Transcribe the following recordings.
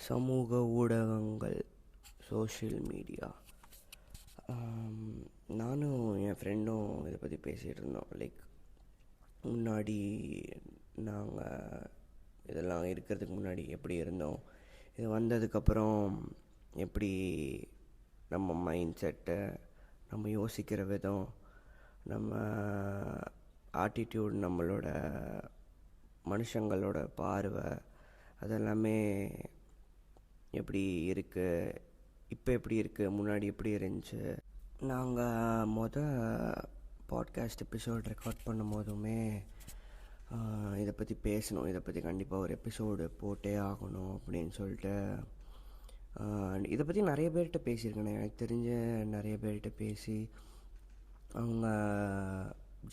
சமூக ஊடகங்கள், social media. நானும் என் ஃப்ரெண்டும் இதை பற்றி பேசிகிட்டு இருந்தோம். முன்னாடி நாங்கள் இதெல்லாம் இருக்கிறதுக்கு முன்னாடி எப்படி இருந்தோம், இது வந்ததுக்கப்புறம் எப்படி நம்ம மைண்ட் செட்டை, நம்ம யோசிக்கிற விதம், நம்ம ஆட்டிடியூட், நம்மளோட மனுஷங்களோட பார்வை, அதெல்லாமே எப்படி இருக்குது, இப்போ எப்படி இருக்குது, முன்னாடி எப்படி இருந்துச்சு. நாங்கள் பாட்காஸ்ட் எபிசோட் ரெக்கார்ட் பண்ணும் போதுமே இதை பற்றி பேசணும், இதை பற்றி கண்டிப்பாக ஒரு எபிசோடு போட்டே ஆகணும் அப்படின்னு சொல்லிட்டு இதை பற்றி நிறைய பேர்கிட்ட பேசியிருக்கேன். எனக்கு தெரிஞ்ச நிறைய பேர்கிட்ட பேசி அவங்க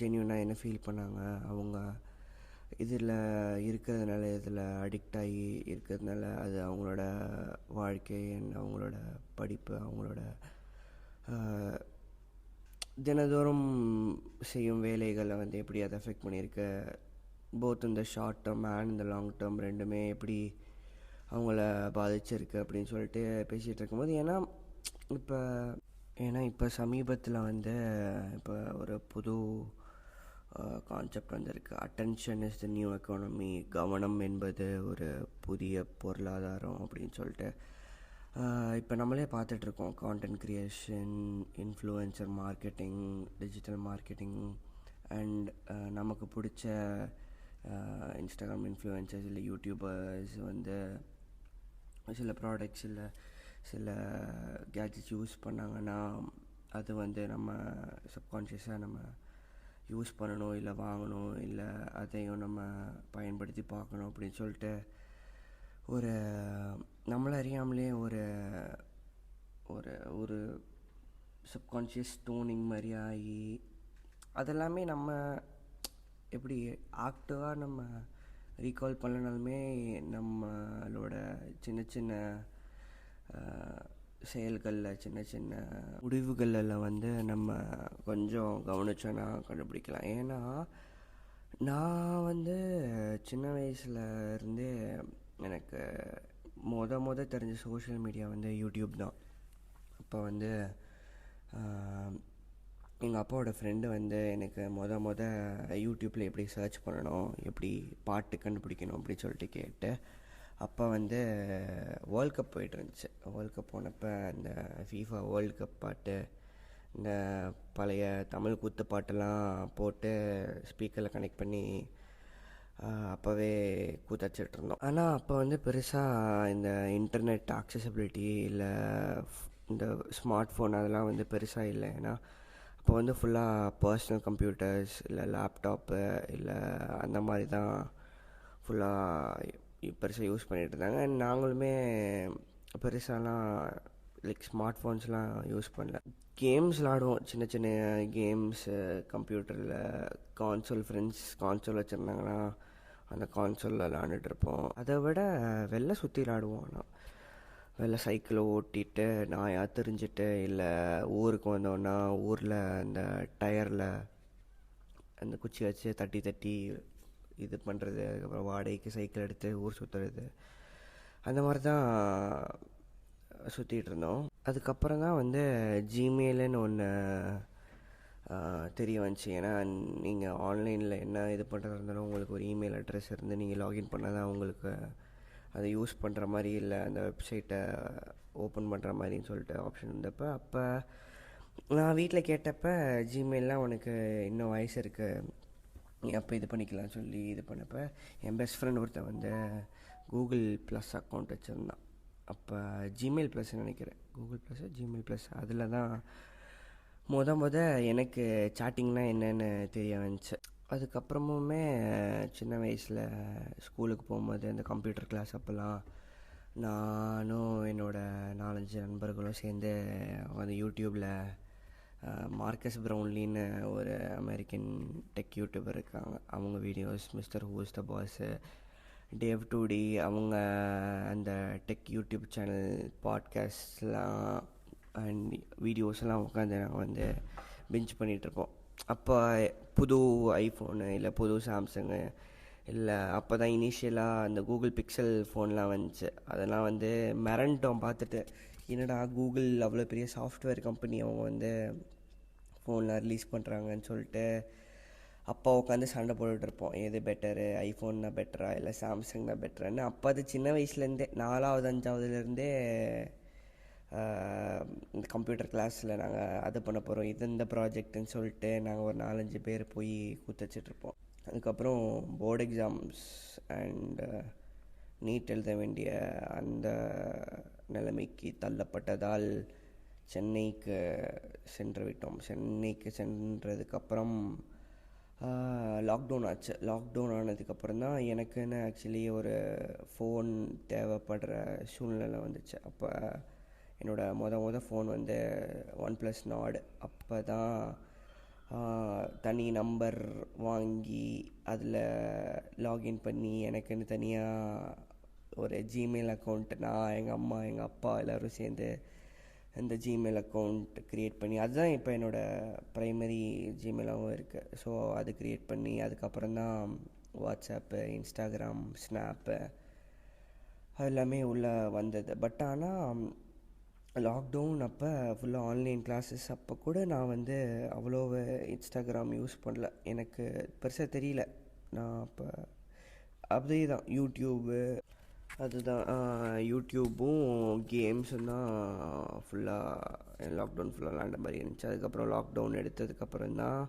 ஜென்யூனாக என்ன ஃபீல் பண்ணாங்க, அவங்க இதில் இருக்கிறதுனால, இதில் அடிக்ட் ஆகி இருக்கிறதுனால அது அவங்களோட வாழ்க்கை, அவங்களோட படிப்பு, அவங்களோட தினந்தோறும் செய்யும் வேலைகளை எப்படி அதை அஃபெக்ட் பண்ணியிருக்கு, போத் இந்த ஷார்ட் டேர்ம் அண்ட் இந்த லாங் டேர்ம் ரெண்டுமே எப்படி அவங்கள பாதிச்சிருக்கு அப்படின்னு சொல்லிட்டு பேசிகிட்டு இருக்கும்போது, இப்போ சமீபத்தில் இப்போ ஒரு புது கான்செப்ட் வந்திருக்கு. Attention is the new economy, கவனம் என்பது ஒரு புதிய பொருளாதாரம் அப்படின்னு சொல்லிட்டு இப்போ நம்மளே பார்த்துட்ருக்கோம். Content creation, influencer marketing, digital marketing and நமக்கு பிடிச்ச இன்ஸ்டாகிராம் இன்ஃப்ளூயன்சர்ஸ் இல்லை யூடியூபர்ஸ் சில ப்ராடக்ட்ஸ் இல்லை சில கேட்ஜெட்ஸ் யூஸ் பண்ணாங்கன்னா அது நம்ம சப்கான்ஷியஸாக நம்ம யூஸ் பண்ணணும், இல்லை வாங்கணும், இல்லை அதையும் நம்ம பயன்படுத்தி பார்க்கணும் அப்படின்னு சொல்லிட்டு ஒரு நம்மளை அறியாமலே ஒரு ஒரு ஒரு சப்கான்ஷியஸ் டோனிங் மாதிரி ஆகி அதெல்லாமே நம்ம எப்படி ஆக்டிவாக நம்ம ரீகால் பண்ணனாலுமே நம்மளோட சின்ன சின்ன செயல்களில், சின்ன சின்ன முடிவுகளில் நம்ம கொஞ்சம் கவனிச்சோன்னா கண்டுபிடிக்கலாம். ஏன்னா நான் சின்ன வயசில் இருந்தே எனக்கு தெரிஞ்ச சோஷியல் மீடியா யூடியூப் தான். அப்போ எங்கள் அப்பாவோட ஃப்ரெண்டு எனக்கு யூடியூப்பில் எப்படி சர்ச் பண்ணணும், எப்படி பாட்டு கண்டுபிடிக்கணும் அப்படின்னு சொல்லிட்டு கேட்டு, அப்போ வேர்ல்ட் கப் போயிட்டு இருந்துச்சு. வேர்ல்ட் கப் போனப்போ இந்த ஃபீஃபா வேர்ல்ட் கப் பாட்டு, இந்த பழைய தமிழ் குத்து பாட்டெல்லாம் போட்டு ஸ்பீக்கரில் கனெக்ட் பண்ணி அப்போவே கூத்தச்சிட்டு இருந்தோம். ஆனால் அப்போ பெருசாக இந்த இன்டர்நெட் ஆக்சசிபிலிட்டி இல்லை இந்த ஸ்மார்ட் ஃபோன் அதெல்லாம் பெருசாக இல்லை. ஏன்னா அப்போ ஃபுல்லாக பர்சனல் கம்ப்யூட்டர்ஸ் இல்லை லேப்டாப்பு இல்லை அந்த மாதிரி தான் ஃபுல்லாக பெருசாக யூஸ் பண்ணிகிட்டு இருந்தாங்க. நாங்களுமே பெருசாலாம் ஸ்மார்ட் ஃபோன்ஸ்லாம் யூஸ் பண்ணல. கேம்ஸ் விளாடுவோம், சின்ன சின்ன கேம்ஸு கம்ப்யூட்டரில். ஃப்ரெண்ட்ஸ் கான்சோல் வச்சுருந்தாங்கன்னா அந்த கான்சோலில் விளாண்டுட்ருப்போம். அதை விட வெளில சுற்றி விளாடுவோம். ஆனால் வெளில சைக்கிளை ஓட்டிகிட்டு நாயாக தெரிஞ்சுட்டு, இல்லை ஊருக்கு வந்தோன்னா ஊரில் அந்த டயரில் அந்த குச்சி வச்சு தட்டி தட்டி இது பண்ணுறது, அதுக்கப்புறம் வாடகைக்கு சைக்கிள் எடுத்து ஊர் சுற்றுறது, அந்த மாதிரி தான் சுற்றிட்டு இருந்தோம். அதுக்கப்புறம் தான் ஜிமெயிலுன்னு ஒன்று தெரிய வந்துச்சு. ஏன்னா நீங்கள் ஆன்லைனில் என்ன இது பண்ணுறதா இருந்தாலும் உங்களுக்கு ஒரு இமெயில் அட்ரஸ் இருந்து நீங்கள் லாகின் பண்ணால் தான் உங்களுக்கு அதை யூஸ் பண்ணுற மாதிரி, இல்லை அந்த வெப்சைட்டை ஓப்பன் பண்ணுற மாதிரின்னு சொல்லிட்டு ஆப்ஷன் இருந்தப்போ, அப்போ நான் வீட்டில் கேட்டப்போ ஜிமெயிலாம் உனக்கு இன்னும் வயசு இருக்குது, நீ அப்போ இது பண்ணிக்கலாம்னு சொல்லி இது பண்ணப்போ, என் பெஸ்ட் ஃப்ரெண்ட் ஒருத்தன் கூகுள் ப்ளஸ் அக்கௌண்ட் வச்சுருந்தான். அப்போ ஜிமெயில் ப்ளஸ்ன்னு நினைக்கிறேன், கூகுள் ப்ளஸ் ஜிமெயில் ப்ளஸ். அதில் தான் எனக்கு சாட்டிங்னால் என்னென்னு தெரிய வந்துச்சு. அதுக்கப்புறமுமே சின்ன வயசில் ஸ்கூலுக்கு போகும்போது அந்த கம்ப்யூட்டர் கிளாஸ் அப்போல்லாம் நானும் என்னோடய 4-5 நண்பர்களும் சேர்ந்து யூடியூப்பில் மார்க்கஸ் ப்ரவுன்லின்னு ஒரு அமெரிக்கன் டெக் யூடியூபர் இருக்காங்க, அவங்க videos, mister who's the boss, Dave two D, அவங்க அந்த டெக் யூடியூப் சேனல் பாட்காஸ்ட்லாம் அண்ட் வீடியோஸ்லாம் உட்காந்து நாங்கள் பிஞ்ச் பண்ணிகிட்ருப்போம். அப்போ புது ஐஃபோனு இல்லை புது சாம்சங்கு இல்லை அப்போ தான் இனிஷியலாக அந்த கூகுள் பிக்சல் ஃபோன்லாம் வந்துச்சு. அதெல்லாம் வந்து மிரண்டோம் பார்த்துட்டு. என்னடா கூகுள் அவ்வளோ பெரிய சாஃப்ட்வேர் கம்பெனி அவங்க வந்து ஃபோனில் ரிலீஸ் பண்ணுறாங்கன்னு சொல்லிட்டு அப்பா உட்காந்து சண்டை போட்டுட்ருப்போம், எது பெட்டரு, ஐஃபோன்னா பெட்டரா இல்லை சாம்சங் தான் பெட்டரான்னு. அப்போ அது சின்ன வயசுலேருந்தே 4வது 5வதுலேருந்தே இந்த கம்ப்யூட்டர் கிளாஸில் நாங்கள் அது பண்ண போகிறோம், இது இந்த ப்ராஜெக்ட்டுன்னு சொல்லிட்டு நாங்கள் ஒரு 4-5 பேர் போய் கூத்தச்சிட்ருப்போம். அதுக்கப்புறம் போர்டு எக்ஸாம்ஸ் அண்டு நீட் எழுத வேண்டிய அந்த நிலைமைக்கு தள்ளப்பட்டதால் சென்னைக்கு சென்று விட்டோம். சென்னைக்கு சென்றதுக்கப்புறம் லாக்டவுன் ஆச்சு. லாக்டவுன் ஆனதுக்கப்புறம் தான் எனக்குன்னு ஆக்சுவலி ஒரு ஃபோன் தேவைப்படுற சூழ்நிலை வந்துச்சு. அப்போ என்னோடய ஃபோன் வந்து OnePlus Nord. அப்போ தான் தனி நம்பர் வாங்கி அதில் லாகின் பண்ணி எனக்குன்னு தனியாக ஒரு ஜிமெயில் அக்கௌண்ட், நான் எங்கள் அம்மா எங்கள் அப்பா எல்லோரும் சேர்ந்து இந்த ஜிமெயில் அக்கௌண்ட் க்ரியேட் பண்ணி, அதுதான் இப்போ என்னோடய ப்ரைமரி ஜிமெயிலாகவும் இருக்குது. ஸோ அது க்ரியேட் பண்ணி அதுக்கப்புறம் தான் வாட்ஸ்அப்பு, இன்ஸ்டாகிராம், ஸ்னாப்பு அது எல்லாமே உள்ளே வந்தது. பட் ஆனால் லாக்டவுன் அப்போ ஃபுல்லாக ஆன்லைன் கிளாஸஸ். அப்போ கூட நான் வந்து அவ்வளோ இன்ஸ்டாகிராம் யூஸ் பண்ணல, எனக்கு பெருசாக தெரியல. நான் அப்போ அப்படியே தான் யூடியூபு, அதுதான் யூடியூப்பும் கேம்ஸும் தான் ஃபுல்லாக லாக்டவுன் ஃபுல்லாக விளாண்ட மாதிரி இருந்துச்சு. அதுக்கப்புறம் லாக்டவுன் எடுத்ததுக்கப்புறம் தான்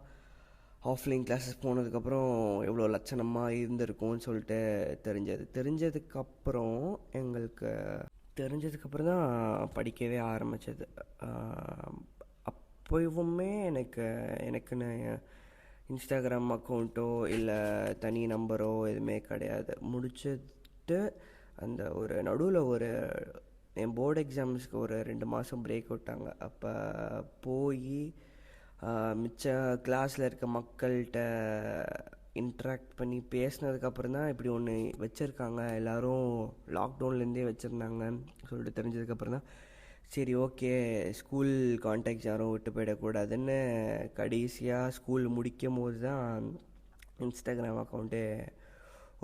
ஆஃப்லைன் கிளாஸஸ் போனதுக்கப்புறம் எவ்வளோ லட்சணமாக இருந்திருக்கும்னு சொல்லிட்டு தெரிஞ்சதுக்கப்புறம் தெரிஞ்சதுக்கப்புறம் தான் படிக்கவே ஆரம்பித்தது. அப்போவுமே எனக்குன்னு இன்ஸ்டாகிராம் அக்கௌண்ட்டோ இல்லை தனி நம்பரோ எதுவுமே கிடையாது. முடிச்சுட்டு அந்த ஒரு நடுவில் என் போர்டு எக்ஸாம்ஸுக்கு ஒரு 2 மாதம் பிரேக் விட்டாங்க. அப்போ போய் மிச்ச கிளாஸில் இருக்க மக்கள்கிட்ட இன்ட்ராக்ட் பண்ணி பேசினதுக்கப்புறம் தான் இப்படி ஒன்று வச்சுருக்காங்க, எல்லோரும் லாக்டவுன்லேருந்தே வச்சுருந்தாங்கன்னு சொல்லிட்டு தெரிஞ்சதுக்கப்புறம் தான் சரி ஓகே, ஸ்கூல் கான்டாக்ட்ஸ் யாரும் விட்டு போயிடக்கூடாதுன்னு கடைசியாக ஸ்கூல் முடிக்கும் போது தான் இன்ஸ்டாகிராம் அக்கௌண்ட்டே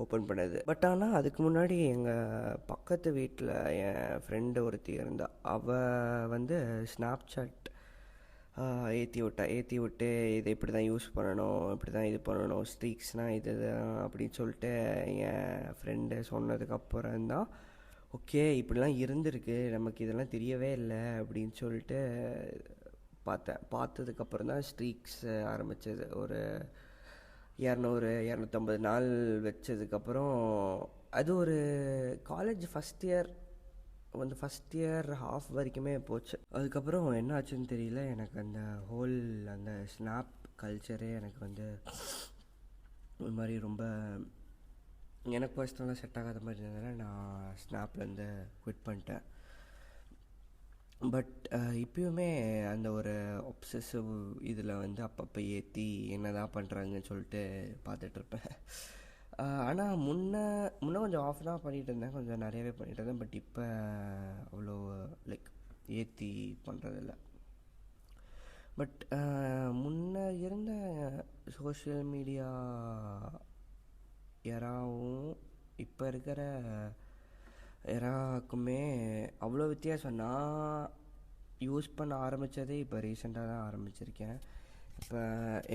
ஓப்பன் பண்ணது. பட் ஆனால் அதுக்கு முன்னாடி எங்கள் பக்கத்து வீட்டில் என் ஃப்ரெண்டு ஒருத்தி இருந்தாள். அவள் வந்து ஸ்னாப்சாட் ஏற்றி விட்டு இதை இப்படி தான் யூஸ் பண்ணணும், இப்படி தான் இது பண்ணணும், ஸ்ட்ரீக்ஸ்னால் இது தான் அப்படின்னு சொல்லிட்டு என் ஃப்ரெண்டு சொன்னதுக்கப்புறம் தான் ஓகே இப்படிலாம் இருந்திருக்கு, நமக்கு இதெல்லாம் தெரியவே இல்லை அப்படின்னு சொல்லிட்டு பார்த்ததுக்கப்புறம் தான் ஸ்ட்ரீக்ஸ் ஆரம்பித்தது. ஒரு 200-250 நாள் வச்சதுக்கப்புறம் அது ஒரு காலேஜ் ஃபஸ்ட் இயர் ஹாஃப் வரைக்குமே போச்சு. அதுக்கப்புறம் என்ன ஆச்சுன்னு தெரியல, எனக்கு அந்த அந்த ஸ்னாப் கல்ச்சரே எனக்கு வந்து ஒரு மாதிரி ரொம்ப எனக்கு பர்சனலாக செட் ஆகாத மாதிரி இருந்ததுனால நான் ஸ்னாப்லேருந்து குவிட் பண்ணிட்டேன். பட் இப்போயுமே அந்த ஒரு ஒப்சசிவ் இதில் வந்து அப்பப்போ ஏற்றி என்ன தான் பண்ணுறாங்கன்னு சொல்லிட்டு பார்த்துட்ருப்பேன். ஆனால் முன்ன கொஞ்சம் ஆஃப் தான் பண்ணிகிட்டு இருந்தேன், கொஞ்சம் நிறையவே பண்ணிகிட்டு இருந்தேன். பட் இப்போ அவ்வளோ லைக் ஏற்றி பண்ணுறதில்ல. பட் முன்ன இருந்த சோஷியல் மீடியா எராவும் இப்போ இருக்கிற எராக்குமே அவ்வளோ வித்தியாசம். நான் யூஸ் பண்ண ஆரம்பித்ததே இப்போ ரீசெண்டாக தான் ஆரம்பிச்சிருக்கேன். இப்போ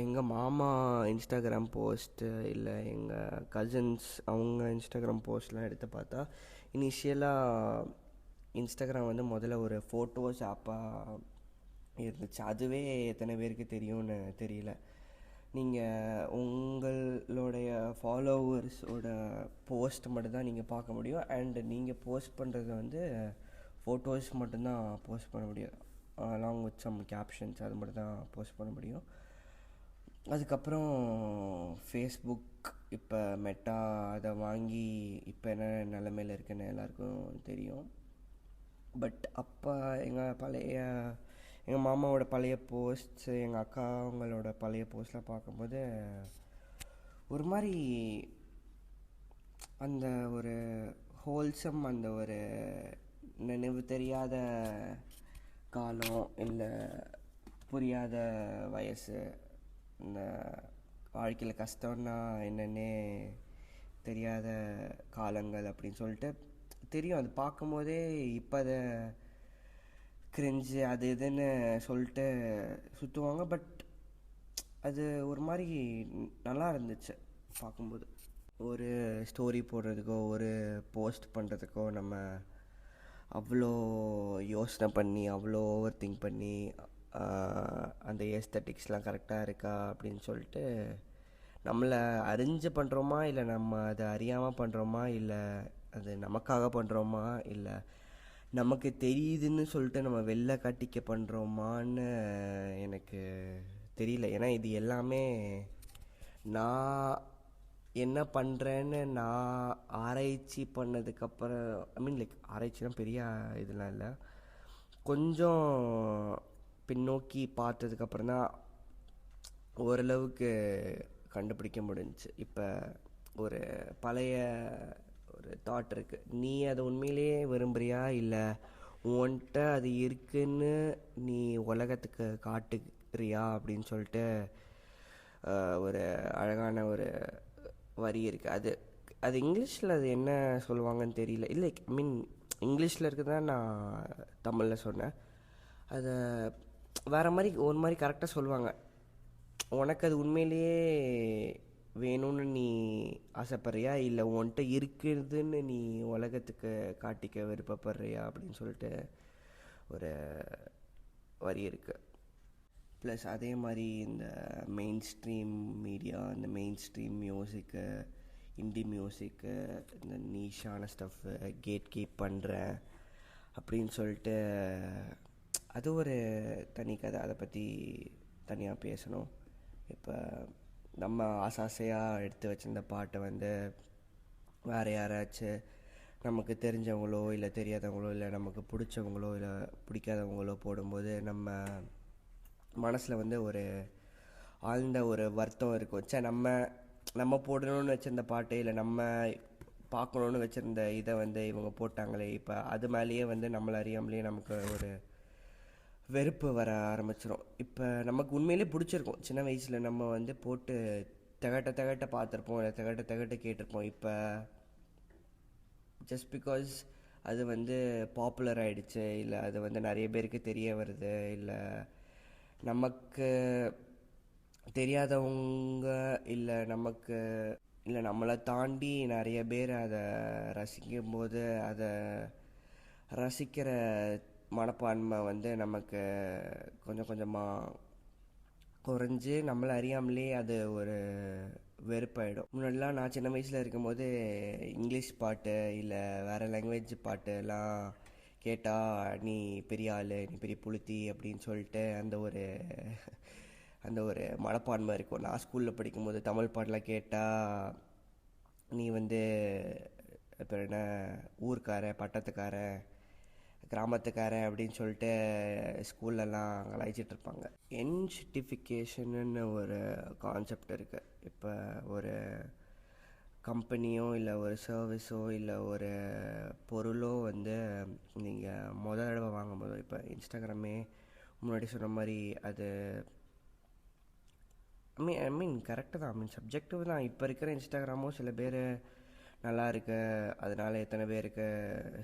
எங்கள் மாமா இன்ஸ்டாகிராம் போஸ்ட்டு இல்லை எங்கள் கசின்ஸ் அவங்க இன்ஸ்டாகிராம் போஸ்ட்லாம் எடுத்து பார்த்தா இனிஷியலாக இன்ஸ்டாகிராம் வந்து முதல்ல ஒரு ஃபோட்டோஸ் ஆப்பாக இருந்துச்சு. அதுவே எத்தனை பேருக்கு தெரியும்னு தெரியல. நீங்கள் உங்களுடைய ஃபாலோவர்ஸோட போஸ்ட் மட்டும்தான் நீங்கள் பார்க்க முடியும். அண்டு நீங்கள் போஸ்ட் பண்ணுறது வந்து ஃபோட்டோஸ் மட்டும்தான் போஸ்ட் பண்ண முடியும், அலாங் வித் சம் கேப்ஷன்ஸ், அது மட்டும் தான் போஸ்ட் பண்ண முடியும். அதுக்கப்புறம் ஃபேஸ்புக் இப்போ மெட்டா அதை வாங்கி இப்போ என்ன நிலமையில் இருக்குன்னு எல்லாருக்கும் தெரியும். பட் அப்போ எங்கள் மாமாவோட பழைய போஸ்ட்ஸு, எங்கள் அக்கா அவங்களோட பழைய போஸ்ட்லாம் பார்க்கும்போது ஒரு மாதிரி அந்த ஒரு ஹோல்சம், அந்த ஒரு நினைவு தெரியாத காலம் இல்லை புரியாத வயசு, இந்த வாழ்க்கையில் கஷ்டம்னா என்னென்னே தெரியாத காலங்கள் அப்படின்னு சொல்லிட்டு தெரியும். அது பார்க்கும்போதே இப்போ அதை கிரிஞ்சு அது இதுன்னு சொல்லிட்டு சுற்றுவாங்க. பட் அது ஒரு மாதிரி நல்லா இருந்துச்சு பார்க்கும்போது. ஒரு ஸ்டோரி போடுறதுக்கோ ஒரு போஸ்ட் பண்ணுறதுக்கோ நம்ம அவ்வளோ யோசனை பண்ணி அவ்வளோ ஓவர் திங்க் பண்ணி அந்த ஏஸ்தட்டிக்ஸ்லாம் கரெக்டாக இருக்கா அப்படின்னு சொல்லிட்டு நம்மளை அறிஞ்சு பண்ணுறோமா இல்லை நம்ம அதை அறியாமல் பண்ணுறோமா இல்லை அது நமக்காக பண்ணுறோமா இல்லை நமக்கு தெரியுதுன்னு சொல்லிட்டு நம்ம வெளில காட்டிக்க பண்ணுறோமான்னு எனக்கு தெரியல. ஏன்னா இது எல்லாமே நான் என்ன பண்ணுறேன்னு நான் ஆராய்ச்சி பண்ணதுக்கப்புறம், ஐ மீன் லைக் ஆராய்ச்சிலாம் பெரிய இதெல்லாம் இல்லை, கொஞ்சம் பின்னோக்கி பார்த்ததுக்கப்புறம் தான் ஓரளவுக்கு கண்டுபிடிக்க முடிஞ்சுச்சு. இப்போ ஒரு பழைய ஒரு தாட் இருக்குது, நீ அதை உண்மையிலேயே விரும்புகிறியா இல்லை உன்கிட்ட அது இருக்குன்னு நீ உலகத்துக்கு காட்டுறியா அப்படின்னு சொல்லிட்டு ஒரு அழகான ஒரு வரி இருக்குது. அது அது இங்கிலீஷில் அது என்ன சொல்லுவாங்கன்னு தெரியல. இல்லை ஐ மீன் இங்கிலீஷில் இருக்குதான் நான் தமிழில் சொன்னேன். அதை வேறு மாதிரி ஒரு மாதிரி கரெக்டாக சொல்லுவாங்க. உனக்கு அது உண்மையிலேயே வேணும்னு நீ ஆசைப்படுறியா இல்லை உன்கிட்ட இருக்குதுன்னு நீ உலகத்துக்கு காட்டிக்க விருப்பப்படுறியா அப்படின்னு சொல்லிட்டு ஒரு வரி இருக்குது. ப்ளஸ் அதே மாதிரி இந்த மெயின் ஸ்ட்ரீம் மீடியா, இந்த மெயின் ஸ்ட்ரீம் மியூசிக்கு, இண்டி மியூசிக்கு, இந்த நீஷான ஸ்டஃப்பு கேட் கீப் பண்ணுறேன் அப்படின்னு சொல்லிட்டு அது ஒரு தனி கதை. அதை பற்றி தனியாக பேசணும். இப்போ நம்ம ஆசையாக எடுத்து வச்சிருந்த பாட்டை வந்து வேறு யாராச்சும் நமக்கு தெரிஞ்சவங்களோ இல்லை தெரியாதவங்களோ இல்லை நமக்கு பிடிச்சவங்களோ இல்லை பிடிக்காதவங்களோ போடும்போது நம்ம மனசில் வந்து ஒரு ஆழ்ந்த ஒரு வருத்தம் இருக்கும். சே, நம்ம போடணும்னு வச்சுருந்த பாட்டு இல்லை நம்ம பார்க்கணுன்னு வச்சுருந்த இதை வந்து இவங்க போட்டாங்களே. இப்போ அது மேலேயே வந்து நம்மளை அறியாமலேயே நமக்கு ஒரு வெறுப்பு வர ஆரம்பிச்சிடும். இப்போ நமக்கு உண்மையிலே பிடிச்சிருக்கும், சின்ன வயசில் நம்ம வந்து போட்டு திகட்ட பார்த்துருப்போம் இல்லை திகட்ட கேட்டிருப்போம். இப்போ ஜஸ்ட் பிகாஸ் அது வந்து பாப்புலர் ஆகிடுச்சு இல்லை அது வந்து நிறைய பேருக்கு தெரிய வருது இல்லை நமக்கு தெரியாதவங்க இல்லை நம்மளை தாண்டி நிறைய பேர் அதை ரசிக்கும்போது அதை ரசிக்கிற மனப்பான்மை வந்து நமக்கு கொஞ்சம் கொஞ்சமாக குறைஞ்சி நம்மளை அறியாமலே அது ஒரு வெறுப்பாயிடும். முன்னாடிலாம் நான் சின்ன வயசில் இருக்கும்போது இங்கிலீஷ் பாட்டு இல்லை வேறு லாங்குவேஜ் பாட்டுலாம் கேட்டால் நீ பெரிய ஆள், நீ பெரிய புளுத்தி அப்படின்னு சொல்லிட்டு அந்த ஒரு மனப்பான்மை இருக்கும். நான் ஸ்கூலில் படிக்கும்போது தமிழ் பாட்டெலாம் கேட்டால் நீ வந்து இப்போ என்ன ஊர்க்காரன், பட்டத்துக்காரன், கிராமத்துக்காரன் அப்படின்னு சொல்லிட்டு ஸ்கூல்லலாம் கலாய்ச்சிட்ருப்பாங்க. என்ஷிட்டிஃபிகேஷன்னு ஒரு கான்செப்ட் இருக்குது. இப்போ ஒரு கம்பெனியோ இல்லை ஒரு சர்வீஸோ இல்லை ஒரு பொருளோ வந்து நீங்கள் முதல் தடவை வாங்கும்போதோ, இப்போ இன்ஸ்டாகிராமே முன்னாடி சொன்ன மாதிரி அது ஐ மீன் கரெக்டு தான், ஐ மீன் சப்ஜெக்டிவ் தான். இப்போ இருக்கிற இன்ஸ்டாகிராமும் சில பேர் நல்லா இருக்கு, அதனால் எத்தனை பேருக்கு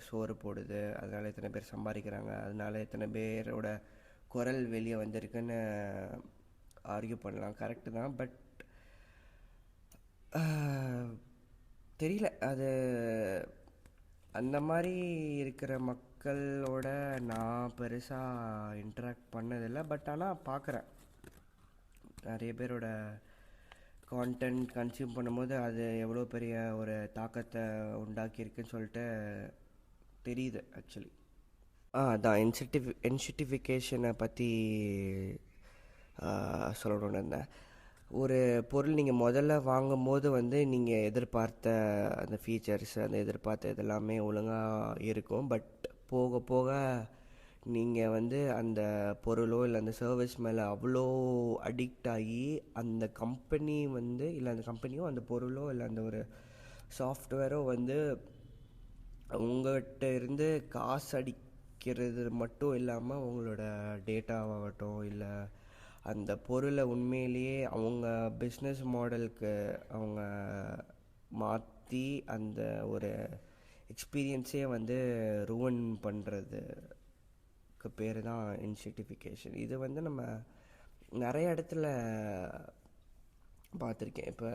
சோறு போடுது, அதனால் எத்தனை பேர் சம்பாதிக்கிறாங்க, அதனால் எத்தனை பேரோட குரல் வெளியே வந்திருக்குன்னு ஆர்கியூ பண்ணலாம். கரெக்டு தான். பட் தெரியல, அது அந்த மாதிரி இருக்கிற மக்களோட நான் பெருசாக இன்ட்ராக்ட் பண்ணதில்லை. பட் ஆனால் பார்க்குறேன் நிறைய பேரோட கான்டென்ட் கன்சியூம் பண்ணும்போது அது எவ்வளோ பெரிய ஒரு தாக்கத்தை உண்டாக்கியிருக்குன்னு சொல்லிட்டு தெரியுது ஆக்சுவலி. அதான் என்ஷிட்டிஃபிகேஷனை பற்றி சொல்லணுன்னு இருந்தேன். ஒரு பொருள் நீங்கள் முதல்ல வாங்கும்போது வந்து நீங்கள் எதிர்பார்த்த அந்த ஃபீச்சர்ஸ், அந்த எதிர்பார்த்த இதெல்லாமே ஒழுங்காக இருக்கும். பட் போக போக நீங்கள் வந்து அந்த பொருளோ இல்லை அந்த சர்வீஸ் மேலே அவ்வளோ அடிக்ட் ஆகி அந்த கம்பெனி வந்து இல்லை அந்த கம்பெனியோ அந்த பொருளோ இல்லை அந்த ஒரு சாஃப்ட்வேரோ வந்து உங்கள்கிட்ட இருந்து காசு அடிக்கிறது மட்டும் இல்லாமல் உங்களோட டேட்டாவாகட்டும் இல்லை அந்த பொருளை உண்மையிலேயே அவங்க பிஸ்னஸ் மாடலுக்கு அவங்க பற்றி அந்த ஒரு எக்ஸ்பீரியன்ஸே வந்து ரூவன் பண்ணுறதுக்கு பேர் தான் இன்ஸ்டிடிஃபிகேஷன். இது வந்து நம்ம நிறைய இடத்துல பார்த்துருக்கேன். இப்போ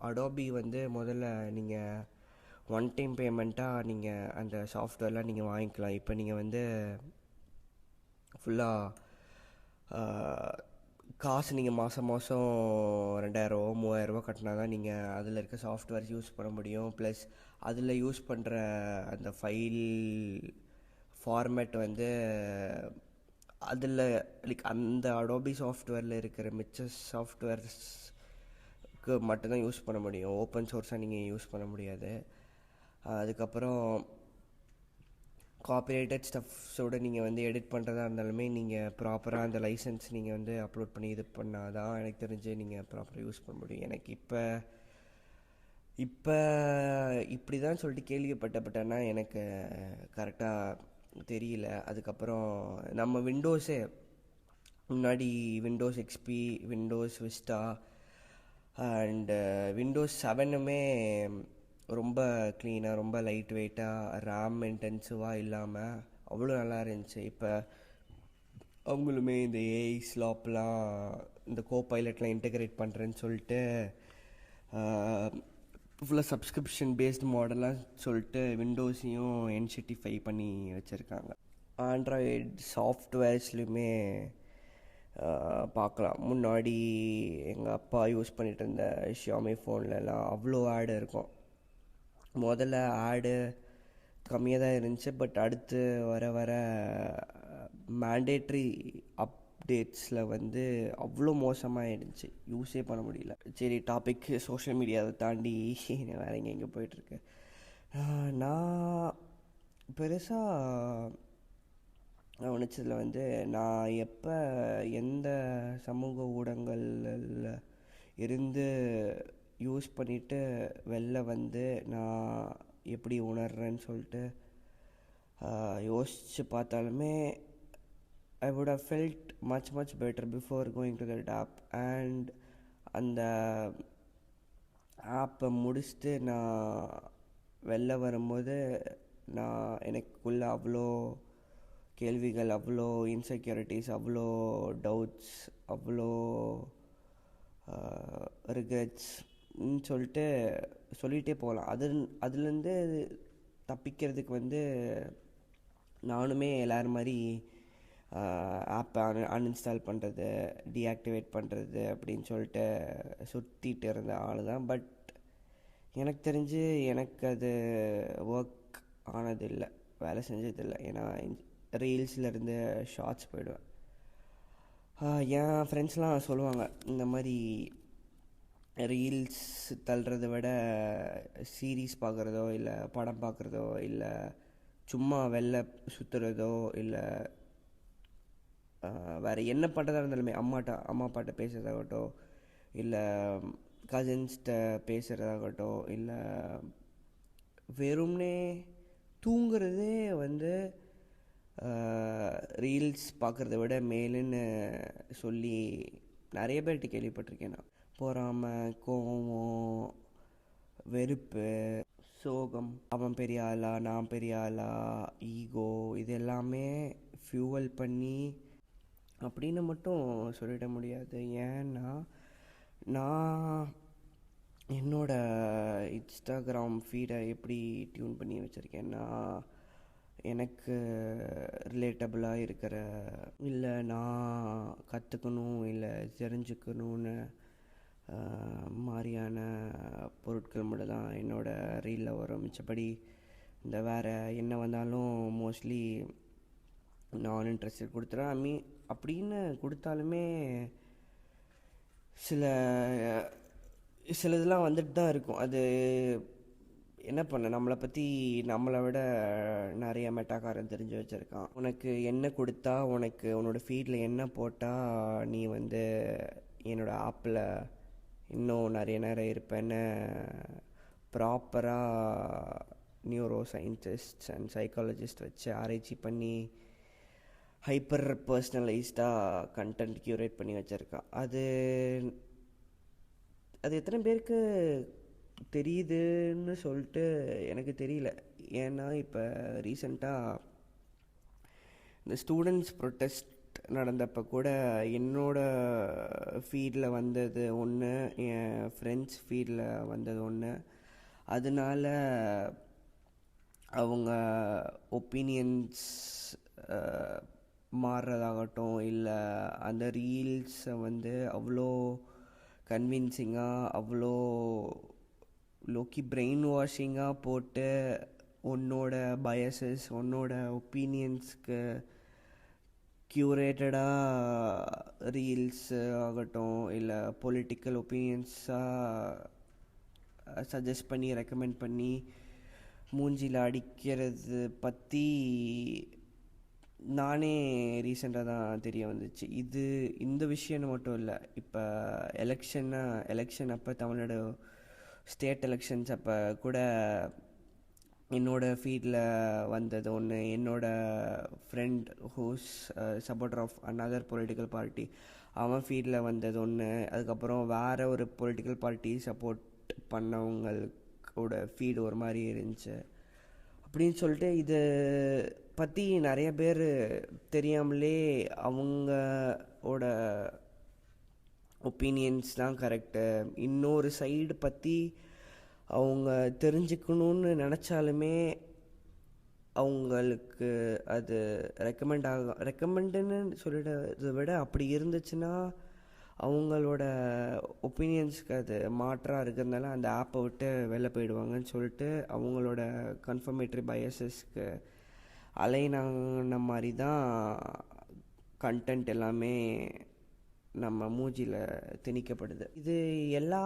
அடோபி வந்து முதல்ல நீங்கள் ஒன் டைம் பேமெண்ட்டாக நீங்கள் அந்த சாஃப்ட்வேர்லாம் நீங்கள் வாங்கிக்கலாம். இப்போ நீங்கள் வந்து ஃபுல்லாக காசு நீங்கள் மாதம் 2000 3000 கட்டினா தான் நீங்கள் அதில் இருக்க சாஃப்ட்வேர்ஸ் யூஸ் பண்ண முடியும். ப்ளஸ் அதில் யூஸ் பண்ணுற அந்த ஃபைல் ஃபார்மேட் வந்து அதில் லைக் அந்த அடோபி சாஃப்ட்வேரில் இருக்கிற மிச்ச சாஃப்ட்வேர்ஸ்க்கு மட்டும்தான் யூஸ் பண்ண முடியும். ஓப்பன் சோர்ஸாக நீங்கள் யூஸ் பண்ண முடியாது. அதுக்கப்புறம் காப்பிரைட்டட் ஸ்டஃப்ஸோடு நீங்கள் வந்து எடிட் பண்ணுறதா இருந்தாலுமே நீங்கள் ப்ராப்பராக அந்த லைசன்ஸ் நீங்கள் வந்து அப்லோட் பண்ணி இது பண்ணால் தான் எனக்கு தெரிஞ்சு நீங்கள் ப்ராப்பராக யூஸ் பண்ண முடியும். எனக்கு இப்போ இப்படி தான் சொல்லிட்டு கேள்விப்பட்டப்பட்டேன்னா எனக்கு கரெக்டாக தெரியல. அதுக்கப்புறம் நம்ம விண்டோஸே முன்னாடி Windows XP, Windows Vista and Windows 7மே ரொம்ப க்ளீனாக, ரொம்ப லைட் வெயிட்டாக, ரேம் இன்டென்சிவாக இல்லாமல் அவ்வளோ நல்லா இருந்துச்சு. இப்போ அவங்களுமே இந்த ஏஐ ஸ்லாப்லாம் இந்த கோபைலட்லாம் இன்டெகிரேட் பண்ணுறேன்னு சொல்லிட்டு ஃபுல்லாக சப்ஸ்கிரிப்ஷன் பேஸ்டு மாடலாக சொல்லிட்டு விண்டோஸையும் என்சிட்டிஃபை பண்ணி வச்சுருக்காங்க. ஆண்ட்ராய்டு சாஃப்ட்வேர்ஸ்லையுமே பார்க்கலாம். முன்னாடி எங்கள் அப்பா யூஸ் பண்ணிகிட்டு இருந்த ஷியாமி ஃபோன்லலாம் அவ்வளோ ஆடு இருக்கும். முதல்ல ஆடு கம்மியாக தான் இருந்துச்சு. பட் அடுத்து வர வர மேண்டேட்ரி அப்டேட்ஸில் வந்து அவ்வளோ மோசமாகிடுச்சு, யூஸே பண்ண முடியல. சரி, டாபிக் சோஷியல் மீடியாவை தாண்டி வேறு எங்கே போயிட்டுருக்கு. நான் பெருசாக கவனிச்சதில் வந்து நான் எப்போ எந்த சமூக ஊடகங்களில் இருந்து யூஸ் பண்ணிவிட்டு வெளில வந்து நான் எப்படி உணர்றேன்னு சொல்லிட்டு யோசித்து பார்த்தாலுமே I would have felt much better before going to that app. And அந்த ஆப்பை முடிச்சுட்டு நான் வெளில வரும்போது எனக்குள்ளே அவ்வளோ கேள்விகள், அவ்வளோ இன்செக்யூரிட்டிஸ், அவ்வளோ டவுட்ஸ், அவ்வளோ ரிக்ரெட்ஸ் சொல்லிகிட்டே போகலாம். அதுலேருந்து தப்பிக்கிறதுக்கு வந்து நானுமே எல்லோரும் மாதிரி ஆப்பை அன்இன்ஸ்டால் பண்ணுறது, டீஆக்டிவேட் பண்ணுறது அப்படின்னு சொல்லிட்டு சுற்றிட்டு இருந்த ஆள் தான். பட் எனக்கு தெரிஞ்சு எனக்கு அது ஒர்க் ஆனதில்லை, வேலை செஞ்சதில்லை. ஏன்னா ரீல்ஸ்லேருந்து ஷார்ட்ஸ் போயிடுவேன். என் ஃப்ரெண்ட்ஸ்லாம் சொல்லுவாங்க, இந்த மாதிரி ரீல்ஸ் தள்ளுறதை விட சீரீஸ் பார்க்குறதோ இல்லை படம் பார்க்குறதோ இல்லை சும்மா வெளில சுற்றுறதோ இல்லை வேறு என்ன பண்ணுறதா இருந்தாலுமே அம்மா அப்பாட்ட பேசுகிறதாகட்டும், இல்லை கசின்ஸ்கிட்ட பேசுகிறதாகட்டும், இல்லை வெறும்னே தூங்குறதே வந்து ரீல்ஸ் பார்க்குறத விட மேலுன்னு சொல்லி நிறைய பேர்கிட்ட கேள்விப்பட்டிருக்கேன். நான் பொறாமை, கோபம், வெறுப்பு, சோகம், அவன் பெரிய ஆளா நான் பெரிய ஆளா, ஈகோ, இது எல்லாமே ஃபியூவல் பண்ணி அப்படின்னு மட்டும் சொல்லிட முடியாது. ஏன்னா நான் என்னோடய இன்ஸ்டாகிராம் ஃபீடை எப்படி டியூன் பண்ணி வச்சுருக்கேன்னா, எனக்கு ரிலேட்டபிளாக இருக்கிற, இல்லை நான் கற்றுக்கணும் இல்லை தெரிஞ்சுக்கணுன்னு மாதிரியான பொருட்கள் மட்டும் தான் என்னோடய ரீலில் வரும். மிச்சப்படி இந்த வேறு என்ன வந்தாலும் மோஸ்ட்லி நான் இன்ட்ரெஸ்டட் கொடுத்துறேன். அப்படின்னு கொடுத்தாலுமே சில இதெல்லாம் வந்துட்டு தான் இருக்கும். அது என்ன பண்ண, நம்மளை பற்றி நம்மளை விட நிறைய மெட்டாக்காரன் தெரிஞ்சு வச்சுருக்கான். உனக்கு என்ன கொடுத்தா, உன்னோட ஃபீல்டில் என்ன போட்டால் நீ வந்து என்னோடய ஆப்பில் இன்னும் நிறைய நேரம் இருப்பேன்னு ப்ராப்பராக நியூரோ சயின்டிஸ்ட் அண்ட் சைக்காலஜிஸ்ட் வச்சு ஆராய்ச்சி பண்ணி ஹைப்பர் பர்சனலைஸ்டாக கண்டென்ட் க்யூரேட் பண்ணி வச்சுருக்கான். அது எத்தனை பேருக்கு தெரியுதுன்னு சொல்லிட்டு எனக்கு தெரியல. ஏன்னா இப்போ ரீசெண்டாக இந்த ஸ்டூடெண்ட்ஸ் ப்ரொட்டஸ்ட் நடந்தப்போ கூட என்னோட ஃபீல்டில் வந்தது ஒன்று, என் ஃப்ரெண்ட்ஸ் ஃபீல்டில் வந்தது ஒன்று. அதனால அவங்க ஒப்பீனியன்ஸ் மாறுறதாகட்டும், இல்லை அந்த ரீல்ஸை வந்து அவ்வளோ கன்வின்சிங்காக, அவ்வளோ லோக்கி பிரெயின் வாஷிங்காக போட்டு உன்னோட பயசஸ், உன்னோட ஒப்பீனியன்ஸ்க்கு க்யூரேட்டடாக ரீல்ஸ் ஆகட்டும், இல்லை பொலிட்டிக்கல் ஒப்பீனியன்ஸாக சஜஸ்ட் பண்ணி ரெக்கமெண்ட் பண்ணி மூஞ்சியில் அடிக்கிறது பற்றி நானே ரீசெண்டாக தான் தெரிய வந்துச்சு. இந்த விஷயம்னு மட்டும் இல்லை, இப்போ எலெக்ஷன் அப்போ தமிழ்நாடு ஸ்டேட் எலெக்ஷன்ஸ் அப்போ கூட என்னோடய ஃபீல்டில் வந்தது ஒன்று. என்னோடய friend whose supporter of another political party, அவன் ஃபீல்டில் வந்தது ஒன்று. அதுக்கப்புறம் வேறு ஒரு பொலிட்டிக்கல் பார்ட்டி சப்போர்ட் பண்ணவங்களோட ஃபீடு ஒரு மாதிரி இருந்துச்சு. அப்படின்னு சொல்லிட்டு இதை பற்றி நிறைய பேர் தெரியாமலே அவங்களோட ஒப்பீனியன்ஸ் தான் கரெக்டு, இன்னொரு சைடு பற்றி அவங்க தெரிஞ்சுக்கணுன்னு நினச்சாலுமே அவங்களுக்கு அது ரெக்கமெண்டுன்னு சொல்லிடுறத விட அப்படி இருந்துச்சுன்னா அவங்களோட ஒப்பீனியன்ஸ்க்கு அது மாற்றாக இருக்கிறதுனால அந்த ஆப்பை விட்டு வெளில போயிடுவாங்கன்னு சொல்லிட்டு அவங்களோட கன்ஃபர்மேட்டரி பயசஸ்க்கு அலைனான மாதிரி தான் கண்டென்ட் எல்லாமே நம்ம மூஞ்சியில் திணிக்கப்படுது. இது எல்லா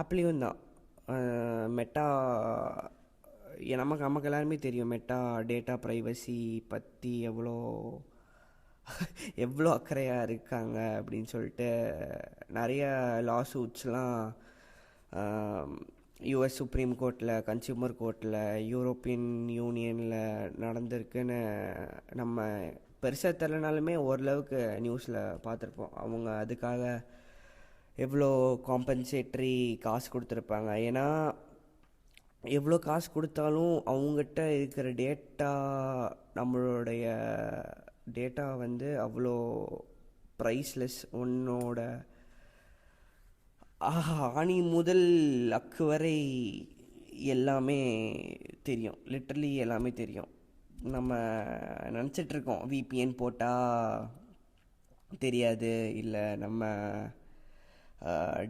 ஆப்லேயும் தான். மெட்டா நமக்கு எல்லாருமே தெரியும், மெட்டா டேட்டா ப்ரைவசி பற்றி எவ்வளோ அக்கறையாக இருக்காங்க அப்படின்னு சொல்லிட்டு. நிறைய லாசூட்ஸ்லாம் யூஎஸ் சுப்ரீம் கோர்ட்டில், கன்சியூமர் கோர்ட்டில், யூரோப்பியன் யூனியனில் நடந்திருக்குன்னு நம்ம பெருசாக தெரியலனாலுமே ஓரளவுக்கு நியூஸில் பார்த்துருப்போம். அவங்க அதுக்காக எவ்வளோ காம்பன்சேட்ரி காசு கொடுத்துருப்பாங்க. ஏன்னா எவ்வளோ காசு கொடுத்தாலும் அவங்ககிட்ட இருக்கிற நம்மளுடைய டேட்டா வந்து அவ்வளோ ப்ரைஸ்லெஸ். உன்னோட ஆணி முதல் அக்கு வரை எல்லாமே தெரியும், லிட்ரலி எல்லாமே தெரியும். நம்ம நினச்சிட்ருக்கோம் விபிஎன் போட்டால் தெரியாது, இல்லை நம்ம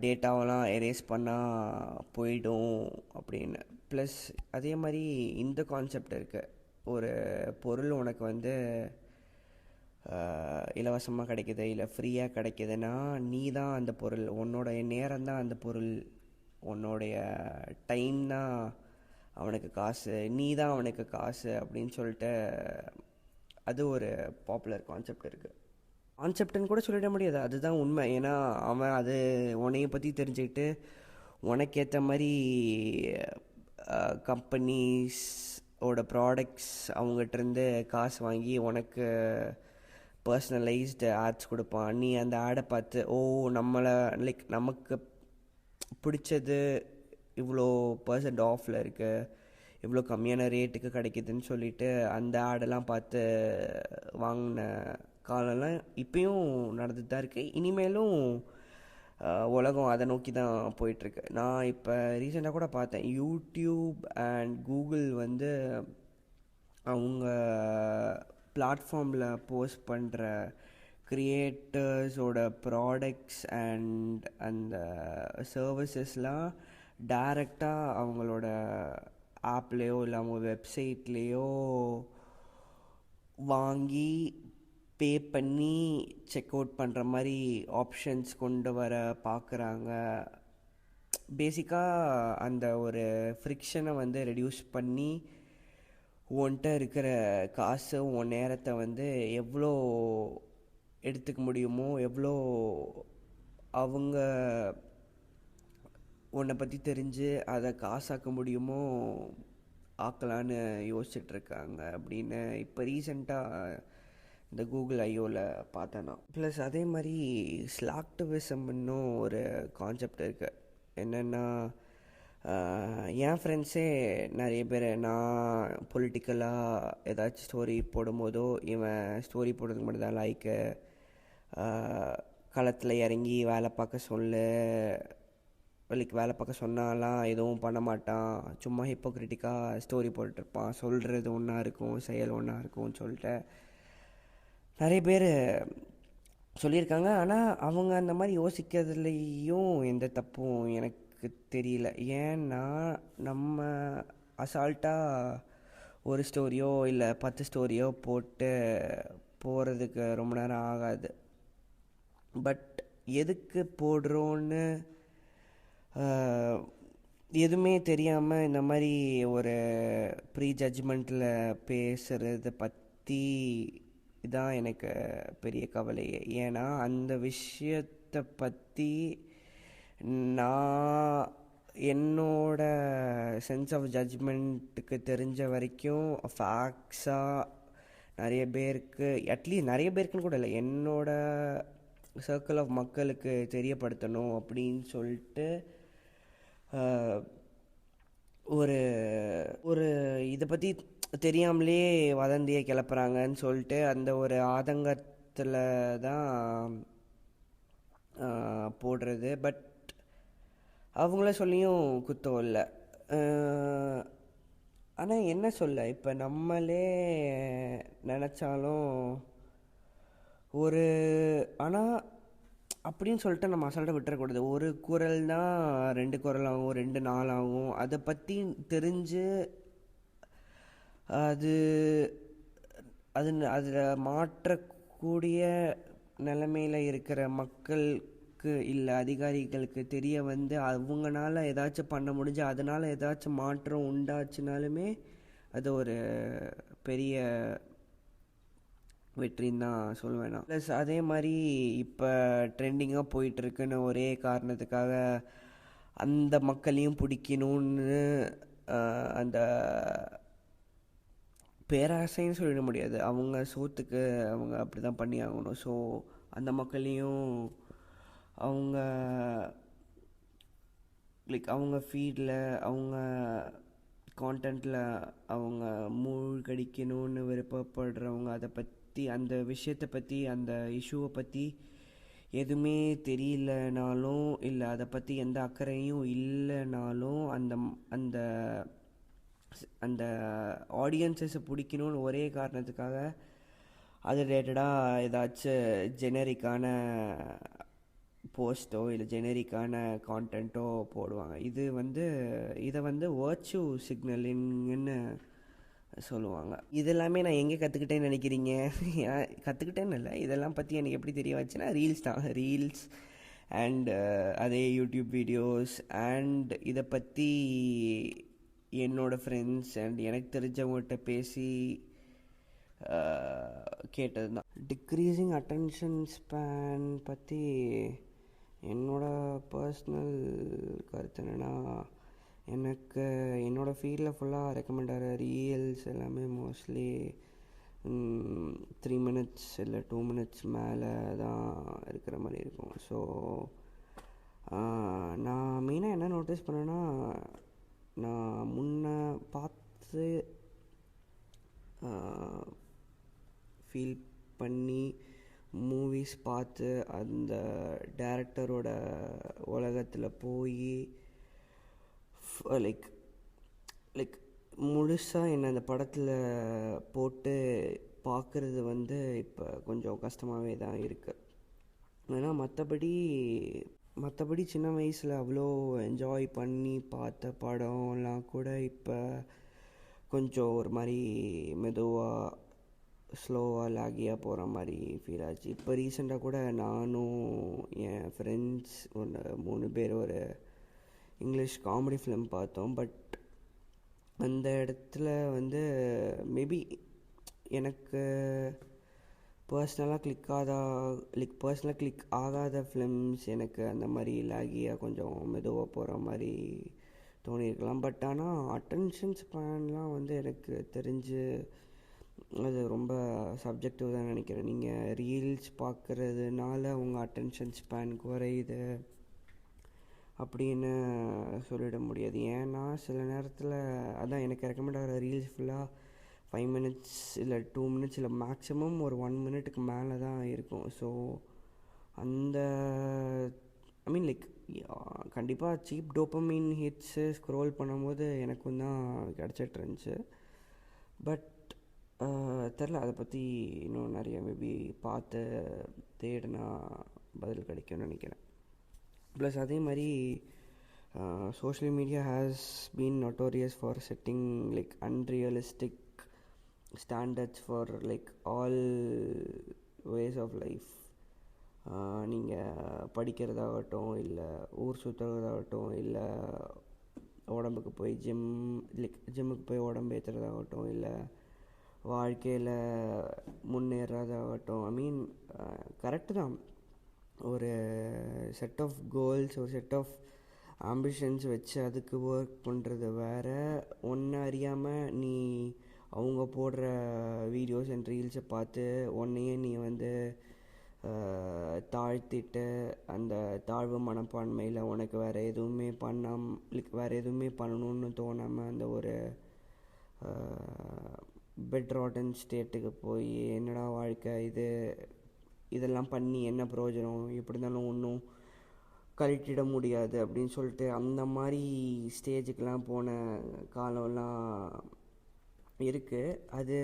டேட்டாவெல்லாம் எரேஸ் பண்ணால் போயிடும் அப்படின்னு. ப்ளஸ் அதே மாதிரி இந்த கான்செப்ட் இருக்குது. ஒரு பொருள் உனக்கு வந்து இலவசமாக கிடைக்கிது, இல்லை ஃப்ரீயாக கிடைக்கிதுன்னா நீ தான் அந்த பொருள், உன்னோட நேரம் தான் அந்த பொருள், உன்னோடைய டைம் தான் அவனுக்கு காசு, நீ தான் அவனுக்கு காசு அப்படின்னு சொல்லிட்டு அது ஒரு பாப்புலர் கான்செப்ட் இருக்குது. கான்செப்டுன்னு கூட சொல்லிட முடியாது, அதுதான் உண்மை. ஏன்னா அவன் அது உன்னைய பற்றி தெரிஞ்சுக்கிட்டு உனக்கேற்ற மாதிரி கம்பெனிஸோட ப்ராடக்ட்ஸ் அவங்ககிட்டருந்து காசு வாங்கி உனக்கு பர்சனலைஸ்டு ஆட்ஸ் கொடுப்பான். நீ அந்த ஆடை பார்த்து நம்மளை நமக்கு பிடிச்சது இவ்வளோ % ஆஃபில் இருக்குது, இவ்வளோ கம்மியான ரேட்டுக்கு கிடைக்கிதுன்னு சொல்லிவிட்டு அந்த ஆடெல்லாம் பார்த்து வாங்கின காலம்லாம் இப்பயும் நடந்துட்டு தான் இருக்குது. இனிமேலும் உலகம் அதை நோக்கி தான் போயிட்டுருக்கு. நான் இப்போ ரீசெண்டாக கூட பார்த்தேன், யூடியூப் அண்ட் கூகுள் வந்து அவங்க பிளாட்ஃபார்மில் போஸ்ட் பண்ணுற க்ரியேட்டர்ஸோட ப்ராடக்ட்ஸ் அண்ட் அந்த சர்வீசஸ்லாம் டைரெக்டாக அவங்களோட ஆப்லேயோ இல்லை அவங்க வெப்சைட்லேயோ வாங்கி பே பண்ணி செக் அவுட் பண்ணுற மாதிரி ஆப்ஷன்ஸ் கொண்டு வர பார்க்குறாங்க. பேசிக்காக அந்த ஒரு ஃப்ரிக்ஷனை வந்து ரெடியூஸ் பண்ணி உன்கிட்ட இருக்கிற காசு, உன் நேரத்தை வந்து எவ்வளோ எடுத்துக்க முடியுமோ, எவ்வளோ அவங்க உன்னை பற்றி தெரிஞ்சு அதை காசாக்க முடியுமோ ஆக்கலான்னு யோசிச்சுட்ருக்காங்க அப்படின்னு இப்போ ரீசெண்டாக இந்த கூகுள் ஐயோவில் பார்த்தேன்னா. ப்ளஸ் அதே மாதிரி ஸ்லாக்டிவிசம்னும் ஒரு கான்செப்ட் இருக்குது. என்னென்னா என் ஃப்ரெண்ட்ஸே நிறைய பேர் நான் பொலிட்டிக்கலாக ஏதாச்சும் ஸ்டோரி போடும்போதோ இவன் ஸ்டோரி போடுறதுக்கு மட்டும் தான் லைக்கு, களத்தில் இறங்கி வேலை பார்க்க சொல்லு, வேலை பார்க்க சொன்னாலாம் எதுவும் பண்ண மாட்டான், சும்மா ஹிப்போக்ரிட்டிக்காக ஸ்டோரி போட்டுட்ருப்பான், சொல்கிறது ஒன்றா இருக்கும் செயல் ஒன்றா இருக்கும்னு சொல்லிட்டு நிறைய பேர் சொல்லியிருக்காங்க. ஆனால் அவங்க அந்த மாதிரி யோசிக்கிறதுலேயும் எந்த தப்பும் எனக்கு தெரியல. ஏன்னா நம்ம அசால்ட்டாக ஒரு ஸ்டோரியோ இல்லை 10 ஸ்டோரியோ போட்டு போகிறதுக்கு ரொம்ப நேரம் ஆகாது. பட் எதுக்கு போடுறோன்னு எதுவுமே தெரியாமல் இந்த மாதிரி ஒரு ப்ரீ ஜட்ஜ்மெண்ட்டில் பேசுகிறத பற்றி தான் எனக்கு பெரிய கவலையே. ஏன்னா அந்த விஷயத்தை பற்றி நான் என்னோட சென்ஸ் ஆஃப் ஜட்ஜ்மெண்ட்டுக்கு தெரிஞ்ச வரைக்கும் ஃபேக்ட்ஸாக நிறைய பேருக்கு, அட்லீஸ்ட் நிறைய பேருக்குன்னு கூட இல்லை, என்னோட சர்க்கிள் ஆஃப் மக்களுக்கு தெரியப்படுத்தணும் அப்படின்னு சொல்லிட்டு ஒரு ஒரு இதை பற்றி தெரியாமலே வதந்தியை கிளப்புறாங்கன்னு சொல்லிட்டு அந்த ஒரு ஆதங்கத்தில் தான் போடுறது. பட் அவங்கள சொல்லியும் குத்தம் இல்லை. ஆனால் என்ன சொல்ல, இப்போ நம்மளே நினச்சாலும் ஒரு, ஆனால் அப்படின்னு சொல்லிட்டு நம்ம அசால்ட்டாக விட்டுறக்கூடாது. ஒரு குரல் தான் 2 குரல் ஆகும், 2 நாள் ஆகும். அதை பற்றி தெரிஞ்சு அது அதில் மாற்றக்கூடிய நிலைமையில் இருக்கிற மக்களுக்கு இல்லை அதிகாரிகளுக்கு தெரிய வந்து அவங்களால ஏதாச்சும் பண்ண முடிஞ்சு அதனால் ஏதாச்சும் மாற்றம் உண்டாச்சுனாலுமே அது ஒரு பெரிய வெற்றின்னு தான் சொல்லுவேன் நான். ப்ளஸ் அதே மாதிரி இப்போ ட்ரெண்டிங்காக போயிட்டுருக்குன்னு ஒரே காரணத்துக்காக அந்த மக்களையும் பிடிக்கணுன்னு அந்த பேராசைன்னு சொல்லிட முடியாது, அவங்க சோத்துக்கு அவங்க அப்படி தான் பண்ணி ஆகணும். ஸோ அந்த மக்களையும் அவங்க அவங்க ஃபீல்டில் அவங்க கான்டென்ட்டில் அவங்க மூழ்கடிக்கணும்னு விருப்பப்படுறவங்க அதை பற்றி அந்த விஷயத்தை பற்றி அந்த இஷ்யூவை பற்றி எதுவுமே தெரியலனாலும் இல்லை அதை பற்றி எந்த அக்கறையும் இல்லைனாலும் அந்த அந்த அந்த ஆடியன்ஸஸை பிடிக்கணும்னு ஒரே காரணத்துக்காக அது ரிலேட்டடாக ஏதாச்சும் ஜெனரிக்கான போஸ்ட்டோ இல்லை ஜெனரிக்கான கான்டென்ட்டோ போடுவாங்க. இதை வந்து வர்ச்சு சிக்னலிங்னு சொல்லுவாங்க. இதெல்லாமே நான் எங்கே கற்றுக்கிட்டேன்னு நினைக்கிறீங்க? கற்றுக்கிட்டேன்னு இல்லை, இதெல்லாம் பற்றி எனக்கு எப்படி தெரிய வச்சுன்னா ரீல்ஸ் தான். ரீல்ஸ் அண்ட் அதே யூடியூப் வீடியோஸ் அண்ட் இதை பற்றி என்னோடய ஃப்ரெண்ட்ஸ் அண்ட் எனக்கு தெரிஞ்சவங்கள்ட்ட பேசி கேட்டது தான். டிக்ரீஸிங் அட்டென்ஷன் ஸ்பேன் பற்றி என்னோடய பர்சனல் கருத்து என்னென்னா, எனக்கு என்னோடய ஃபீல்டில் ஃபுல்லாக ரெக்கமெண்ட் ஆகிற ரீல்ஸ் எல்லாமே மோஸ்ட்லி 3 minutes இல்லை 2 minutes மேலே தான் இருக்கிற மாதிரி இருக்கும். ஸோ நான் மெயினாக என்ன நோட்டீஸ் பண்ணேன்னா, நான் முன்ன பார்த்து ஃபீல் பண்ணி மூவிஸ் பார்த்து அந்த டேரக்டரோட உலகத்தில் போய் லைக் முழுசாக என்ன அந்த படத்தில் போட்டு பார்க்குறது இப்போ கொஞ்சம் கஷ்டமாகவே தான் இருக்குது. ஏன்னா மற்றபடி சின்ன வயசில் அவ்வளோ என்ஜாய் பண்ணி பார்த்த படம்லாம் கூட இப்போ கொஞ்சம் ஒரு மாதிரி மெதுவாக ஸ்லோவாக லாகியாக போகிற மாதிரி ஃபீல் ஆச்சு. இப்போ ரீசெண்டாக கூட நானும் என் ஃப்ரெண்ட்ஸ் 3 பேர் ஒரு இங்கிலீஷ் காமெடி ஃபிலிம் பார்த்தோம். பட் அந்த இடத்துல மேபி எனக்கு பர்சனலாக கிளிக் ஆகாத ஃபிலிம்ஸ் எனக்கு அந்த மாதிரி லாகியாக கொஞ்சம் மெதுவாக போகிற மாதிரி தோணியிருக்கலாம். பட் ஆனால் அட்டென்ஷன் ஸ்பேன்லாம் எனக்கு தெரிஞ்சு அது ரொம்ப சப்ஜெக்டிவ் தான் நினைக்கிறேன். நீங்கள் ரீல்ஸ் பார்க்குறதுனால உங்கள் அட்டென்ஷன் ஸ்பேன் குறையுது அப்படின்னு சொல்லிட முடியாது. ஏன்னா சில நேரத்தில் அதான் எனக்கு ரெக்கமெண்ட் ஆகிற ரீல்ஸ் ஃபுல்லாக 5 மினிட்ஸ் இல்லை 2 மினிட்ஸ் இல்லை மேக்ஸிமம் ஒரு 1 மினிட்டுக்கு மேலே தான் இருக்கும். ஸோ அந்த லைக் கண்டிப்பாக சீப் டோப்பமீன் ஹிட்ஸு ஸ்க்ரோல் பண்ணும்போது எனக்கும் தான் கிடச்சிட்டு இருந்துச்சு. பட் தெரில, அதை பற்றி இன்னும் நிறைய மேபி பார்த்து தேடினா பதில் கிடைக்கும்னு நினைக்கிறேன். ப்ளஸ் அதே மாதிரி social media has been notorious for setting like unrealistic standards for like all ways of life. நீங்கள் படிக்கிறதாகட்டும், இல்லை ஊர் சுற்றுறதாகட்டும், இல்லை உடம்புக்கு போய் ஜிம்முக்கு போய் உடம்பு ஏற்றுறதாகட்டும், இல்லை வாழ்க்கையில் முன்னேறதாகட்டும். கரெக்டு தான். ஒரு செட் ஆஃப் கோல்ஸ், ஒரு செட் ஆஃப் ஆம்பிஷன்ஸ் வச்சு அதுக்கு ஒர்க் பண்ணுறது வேறு. ஒன்று அறியாமல் நீ அவங்க போடுற வீடியோஸ் அண்ட் ரீல்ஸை பார்த்து உன்னையே நீ தாழ்த்திட்டு அந்த தாழ்வு மனப்பான்மையில் உனக்கு வேறு எதுவுமே வேறு எதுவுமே பண்ணணுன்னு தோணாமல் அந்த ஒரு பெட் ராட்டன் ஸ்டேட்டுக்கு போய் என்னடா வாழ்க்கை இதெல்லாம் பண்ணி என்ன பிரயோஜனம், எப்படி இருந்தாலும் ஒன்றும் கழட்டிட முடியாது அப்படின்னு சொல்லிட்டு அந்த மாதிரி ஸ்டேஜுக்கெலாம் போன காலம்லாம் இருக்குது. அது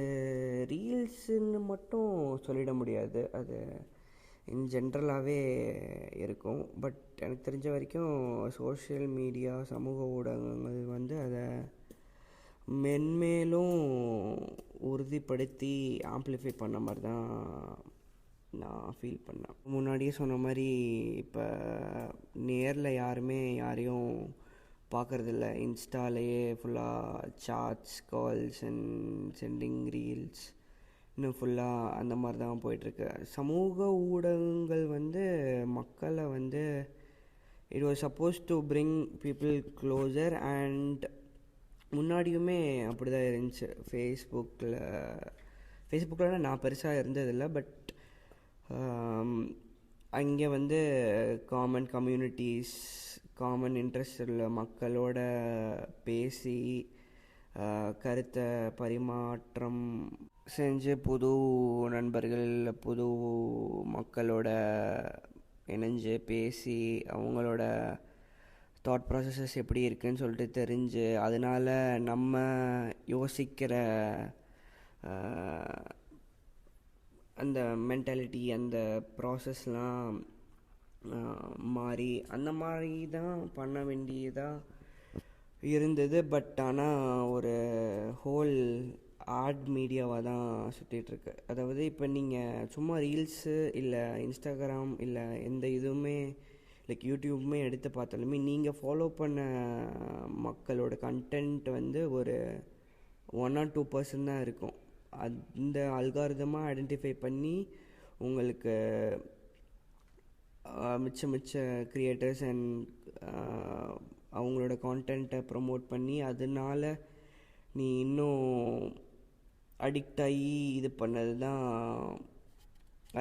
ரீல்ஸுன்னு மட்டும் சொல்லிட முடியாது, அது இன் ஜென்ரலாகவே இருக்கும். பட் எனக்கு தெரிஞ்ச வரைக்கும் சோஷியல் மீடியா, சமூக ஊடகங்கள் அதை மென்மேலும் உறுதிப்படுத்தி ஆம்ப்ளிஃபை பண்ண மாதிரி தான் நான் ஃபீல் பண்ணேன். முன்னாடியே சொன்ன மாதிரி இப்போ நேரில் யாருமே யாரையும் பார்க்குறதில்ல. இன்ஸ்டாலேயே ஃபுல்லாக chats, calls and sending reels இன்னும் ஃபுல்லாக அந்த மாதிரி தான் போயிட்டுருக்கு. சமூக ஊடகங்கள் மக்களை it was suppose to bring people closer. And முன்னாடியுமே அப்படி தான் இருந்துச்சு. ஃபேஸ்புக்கில் நான் பெருசாக இருந்ததில்லை. பட் அங்கே காமன் கம்யூனிட்டிஸ், காமன் இன்ட்ரெஸ்ட் உள்ள மக்களோட பேசி கருத்தை பரிமாற்றம் செஞ்சு புது நண்பர்கள், புது மக்களோட இணைஞ்சு பேசி அவங்களோட தாட் ப்ராசஸஸ் எப்படி இருக்குதுன்னு சொல்லிட்டு தெரிஞ்சு அதனால் நம்ம யோசிக்கிற அந்த மென்டாலிட்டி, அந்த ப்ராசஸ்லாம் மாறி அந்த மாதிரி தான் பண்ண வேண்டியதாக இருந்தது. பட் ஆனால் ஒரு ஹோல் ஆட் மீடியாவாக தான் சுற்றிட்டுருக்கு. அதாவது இப்போ நீங்கள் சும்மா ரீல்ஸு இல்லை இன்ஸ்டாகிராம் இல்லை எந்த இதுவுமே லைக் யூடியூப்புமே எடுத்து பார்த்தாலுமே நீங்கள் ஃபாலோ பண்ண மக்களோட கண்டென்ட் ஒரு 1 or 2% தான் இருக்கும். அந்த அல்காரிதமாக ஐடென்டிஃபை பண்ணி உங்களுக்கு மிச்ச க்ரியேட்டர்ஸ் அண்ட் அவங்களோட கான்டென்ட்டை ப்ரமோட் பண்ணி அதனால் நீ இன்னும் அடிக்ட் ஆகி இது பண்ணது தான்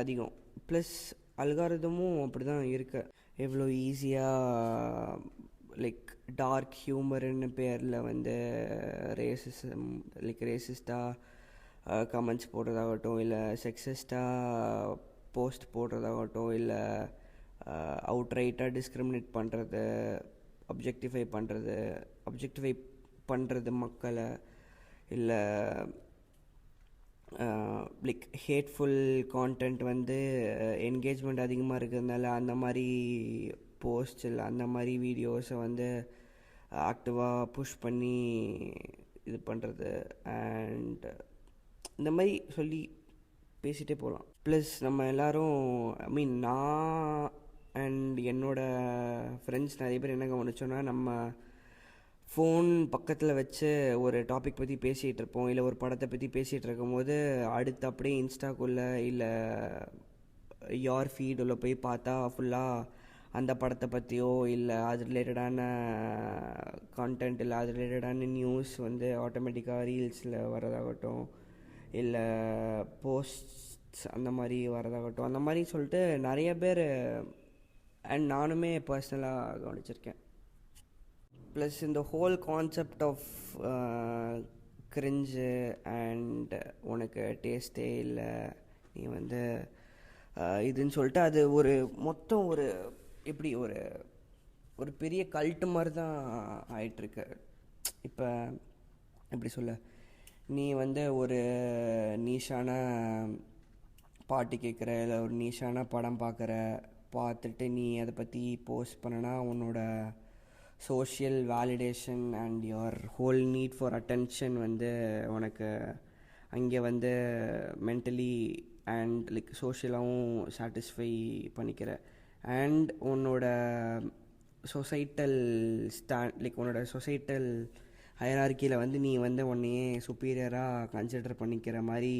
அதிகம். ப்ளஸ் அல்காரிதமும் அப்படி தான் இருக்கு. எவ்வளோ ஈஸியாக லைக் டார்க் ஹியூமர்னு பேரில் ரேசிஸ்டாக கமெண்ட்ஸ் போடுறதாகட்டும், இல்லை செக்ஸிஸ்டாக போஸ்ட் போடுறதாகட்டும், இல்லை அவுட்ரைட்டாக டிஸ்கிரிமினேட் பண்ணுறது, அப்ஜெக்டிஃபை பண்ணுறது மக்களை, இல்லை லைக் ஹேட்ஃபுல் கான்டென்ட் என்கேஜ்மெண்ட் அதிகமாக இருக்கிறதுனால அந்த மாதிரி போஸ்ட் இல்லை அந்த மாதிரி வீடியோஸை ஆக்டிவாக புஷ் பண்ணி இது பண்ணுறது. அண்ட் இந்த மாதிரி சொல்லி பேசிகிட்டே போகலாம். ப்ளஸ் நம்ம எல்லோரும் நான் அண்ட் என்னோடய ஃப்ரெண்ட்ஸ் நிறைய பேர் என்ன கவனிச்சோன்னா, நம்ம ஃபோன் பக்கத்தில் வச்சு ஒரு டாபிக் பற்றி பேசிகிட்டு இருப்போம், இல்லை ஒரு படத்தை பற்றி பேசிகிட்டு இருக்கும்போது அடுத்து அப்படியே இன்ஸ்டாக்குள்ளே இல்லை யார் ஃபீடுள்ள போய் பார்த்தா ஃபுல்லாக அந்த படத்தை பற்றியோ இல்லை அது ரிலேட்டடான கான்டென்ட் இல்லை அது ரிலேட்டடான நியூஸ் ஆட்டோமேட்டிக்காக ரீல்ஸில் வரதாகட்டும், இல்லை போஸ்ட்ஸ் அந்த மாதிரி வரதாகட்டும், அந்த மாதிரி சொல்லிட்டு நிறைய பேர் அண்ட் நானுமே பர்சனலாக கவனிச்சிருக்கேன். ப்ளஸ் இந்த whole concept of cringe and உனக்கு டேஸ்ட்டே இல்லை, நீ வந்து இதுன்னு சொல்லிட்டு அது ஒரு மொத்தம் ஒரு எப்படி ஒரு ஒரு பெரிய கல்ட்டு மாதிரி தான் ஆயிட்டுருக்கு. இப்போ எப்படி சொல்ல, நீ வந்து ஒரு நீஷான பாட்டு கேட்குற, இல்லை ஒரு நீஷான படம் பார்த்துட்டு நீ அதை பற்றி போஸ்ட் பண்ணனா உன்னோட social validation and your whole need for attention வந்து உனக்கு அங்கே வந்து மென்டலி அண்ட் லைக் சோஷியலாகவும் சாட்டிஸ்ஃபை பண்ணிக்கிற. அண்ட் உன்னோட சொசைட்டல் லைக் உன்னோட சொசைட்டல் ஹைரார்க்கியில் வந்து நீ வந்து உன்னையே சுப்பீரியராக கன்சிடர் பண்ணிக்கிற மாதிரி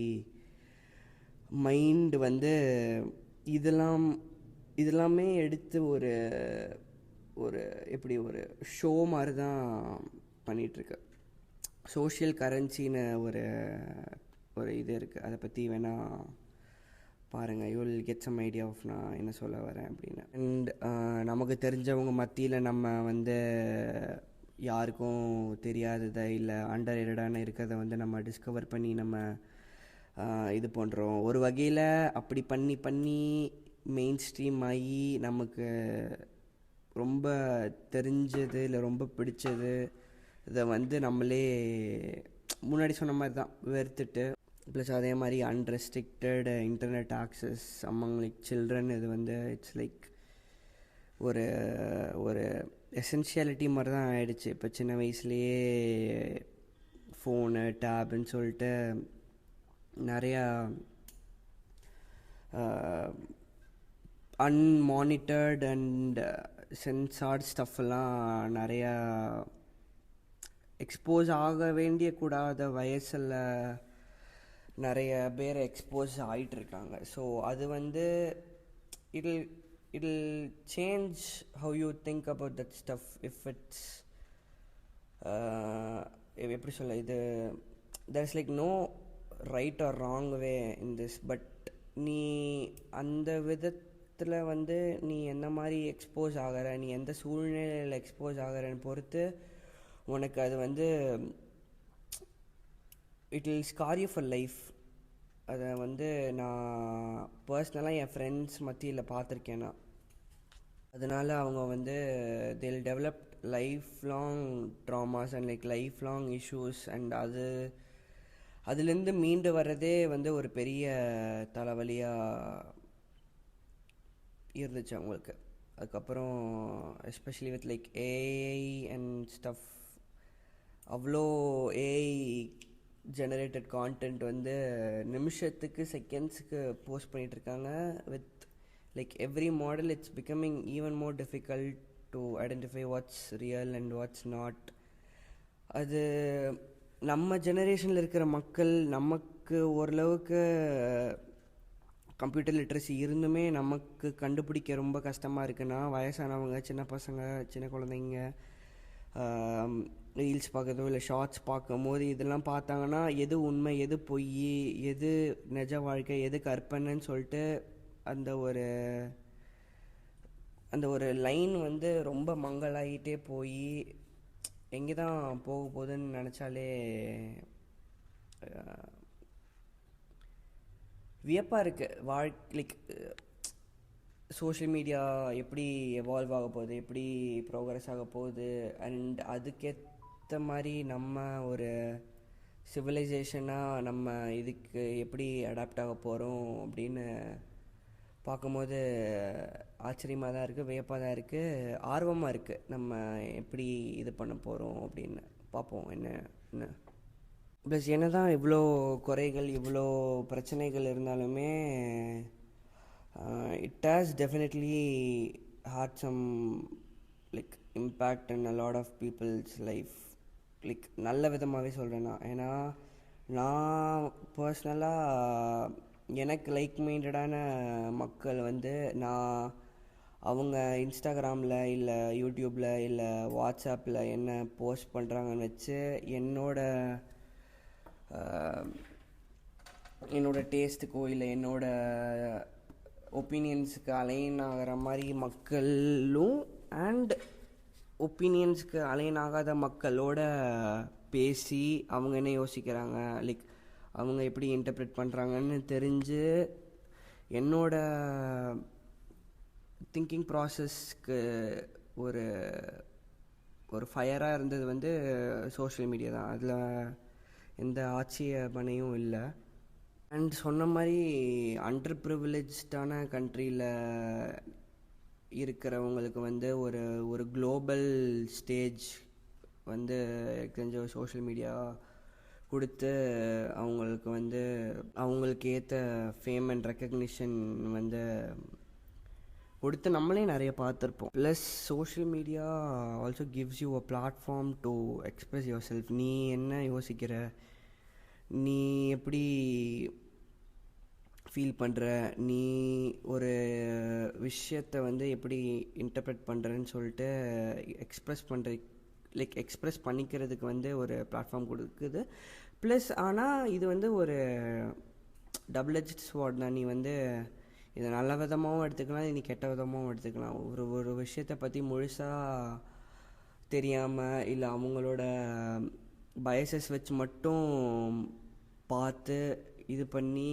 மைண்டு வந்து இதெல்லாமே எடுத்து ஒரு ஒரு எப்படி ஒரு ஷோ மாதிரி தான் பண்ணிகிட்ருக்கு. சோஷியல் கரன்சின்னு ஒரு ஒரு இது இருக்குது, அதை பற்றி வேணால் பாருங்கள். You will get some idea of நான் என்ன சொல்ல வரேன் அப்படின்னு. அண்ட் நமக்கு தெரிஞ்சவங்க மத்தியில் நம்ம வந்து யாருக்கும் தெரியாததை இல்லை அண்டர் ரேட்டடான இருக்கிறத வந்து நம்ம டிஸ்கவர் பண்ணி நம்ம இது பண்ணுறோம். ஒரு வகையில் அப்படி பண்ணி மெயின் ஸ்ட்ரீம் ஆகி நமக்கு ரொம்ப தெரிஞ்சது இல்லை ரொம்ப பிடிச்சது இதை வந்து நம்மளே முன்னாடி சொன்ன மாதிரி தான் வெறுத்துட்டு, ப்ளஸ் அதே மாதிரி unrestricted internet access among like children, இது வந்து இட்ஸ் லைக் ஒரு ஒரு எசென்ஷியாலிட்டி மாதிரி தான் ஆயிடுச்சு. இப்போ சின்ன வயசுலேயே ஃபோனு டேப்னு சொல்லிட்டு நிறையா அன்மானிட்டர்ட் அண்ட் சென்சார்ட் ஸ்டஃப்லாம் நிறையா எக்ஸ்போஸ் ஆக வேண்டிய கூடாத வயசில் நிறைய பேர் எக்ஸ்போஸ் ஆகிட்டுருக்காங்க. ஸோ அது வந்து it'll change how you think about that stuff if it's எப்படி சொல்ல, இது there's like no right or wrong way in this, but நீ அந்த விதத்தில் வந்து நீ எந்த மாதிரி எக்ஸ்போஸ் ஆகிற, நீ எந்த சூழ்நிலையில் எக்ஸ்போஸ் ஆகிறன்னு பொறுத்து உனக்கு அது வந்து it will scar you for life. அதை வந்து நான் பர்சனலாக என் ஃப்ரெண்ட்ஸ் மத்தியில் பார்த்துருக்கேன் நான். அதனால் அவங்க வந்து they'll develop life long dramas and like life long issues. And அதுலேருந்து மீண்டு வர்றதே வந்து ஒரு பெரிய தலைவலியாக இருந்துச்சு அவங்களுக்கு. அதுக்கப்புறம் especially with like AI and stuff, அவ்வளோ ஏஐ ஜெனரேட்டட் கான்டென்ட் வந்து நிமிஷத்துக்கு செகண்ட்ஸுக்கு போஸ்ட் பண்ணிகிட்ருக்காங்க. With like every model it's becoming even more difficult to identify what's real and what's not. அது நம்ம ஜெனரேஷனில் இருக்கிற மக்கள், நமக்கு ஓரளவுக்கு கம்ப்யூட்டர் லிட்ரஸி இருந்துமே நமக்கு கண்டுபிடிக்க ரொம்ப கஷ்டமாக இருக்குன்னா, வயசானவங்க, சின்ன பசங்க, சின்ன குழந்தைங்க ரீல்ஸ் பார்க்குறதோ இல்லை ஷார்ட்ஸ் பார்க்கும் போது இதெல்லாம் பார்த்தாங்கன்னா எது உண்மை, எது பொய், எது நிஜ வாழ்க்கை, எது கற்பனைன்னு சொல்லிட்டு அந்த ஒரு லைன் வந்து ரொம்ப மங்கலாகிட்டே போய் எங்கே தான் போக போகுதுன்னு நினச்சாலே வியப்பாக இருக்குது. லைக் சோஷியல் மீடியா எப்படி எவால்வ் ஆக போகுது, எப்படி ப்ரோக்ரஸ் ஆக போகுது, அண்ட் அதுக்கேற்ற மாதிரி நம்ம ஒரு சிவிலைசேஷனாக நம்ம இதுக்கு எப்படி அடாப்ட் ஆக போகிறோம் அப்படின்னு பார்க்கும்போது ஆச்சரியமாக தான் இருக்குது, வியப்பாக தான் இருக்குது, ஆர்வமாக இருக்குது. நம்ம எப்படி இது பண்ண போகிறோம் அப்படின்னு பார்ப்போம் என்ன. ப்ளஸ் என்ன தான் இவ்வளோ குறைகள், இவ்வளோ பிரச்சனைகள் இருந்தாலுமே it has definitely had some like impact in a lot of people's life. like நல்ல விதமாகவே சொல்கிறேன் நான். ஏன்னா நான் பர்சனலாக எனக்கு லைக் மைண்டடான மக்கள் வந்து நான் அவங்க இன்ஸ்டாகிராமில் இல்லை யூடியூப்பில் இல்லை வாட்ஸ்அப்பில் என்ன போஸ்ட் பண்ணுறாங்கன்னு வச்சு என்னோட டேஸ்ட்டுக்கோ இல்லை என்னோட ஒப்பீனியன்ஸுக்கு அலைன் ஆகிற மாதிரி மக்களும் அண்ட் ஒப்பீனியன்ஸ்க்கு அலைன் ஆகாத மக்களோட பேசி அவங்க என்ன யோசிக்கிறாங்க, லைக் அவங்க எப்படி இன்டர்பிரேட் பண்ணுறாங்கன்னு தெரிஞ்சு என்னோட திங்கிங் ப்ராசஸ்க்கு ஒரு ஒரு ஃபயராக இருந்தது வந்து சோஷியல் மீடியா தான். அதில் எந்த ஆட்சேபனையும் இல்லை. அண்ட் சொன்ன மாதிரி அண்டர் ப்ரிவிலேஜ்டான கண்ட்ரியில் இருக்கிறவங்களுக்கு வந்து ஒரு ஒரு குளோபல் ஸ்டேஜ் வந்து எனக்கு தெரிஞ்ச சோஷியல் மீடியா கொடுத்து அவங்களுக்கு வந்து அவங்களுக்கு ஏற்ற ஃபேம் அண்ட் ரெக்கக்னிஷன் வந்து கொடுத்து நம்மளே நிறைய பார்த்துருப்போம். Plus social media also gives you a platform to express your self. நீ என்ன யோசிக்கிற, நீ எப்படி ஃபீல் பண்ணுற, நீ ஒரு விஷயத்தை வந்து எப்படி இன்டர்பிரேட் பண்ணுறன்னு சொல்லிட்டு எக்ஸ்ப்ரெஸ் பண்ணிக்கிறதுக்கு வந்து ஒரு பிளாட்ஃபார்ம் கொடுக்குது. ப்ளஸ் ஆனால் இது வந்து ஒரு டபுள் எட்ஜ் ஸ்வார்ட் தான். நீ வந்து இதை நல்ல விதமாகவும் எடுத்துக்கலாம், நீ கெட்ட விதமாகவும் எடுத்துக்கலாம். ஒரு விஷயத்தை பற்றி முழுசாக தெரியாமல் இல்லை அவங்களோட பயசஸ் வச்சு மட்டும் பார்த்து இது பண்ணி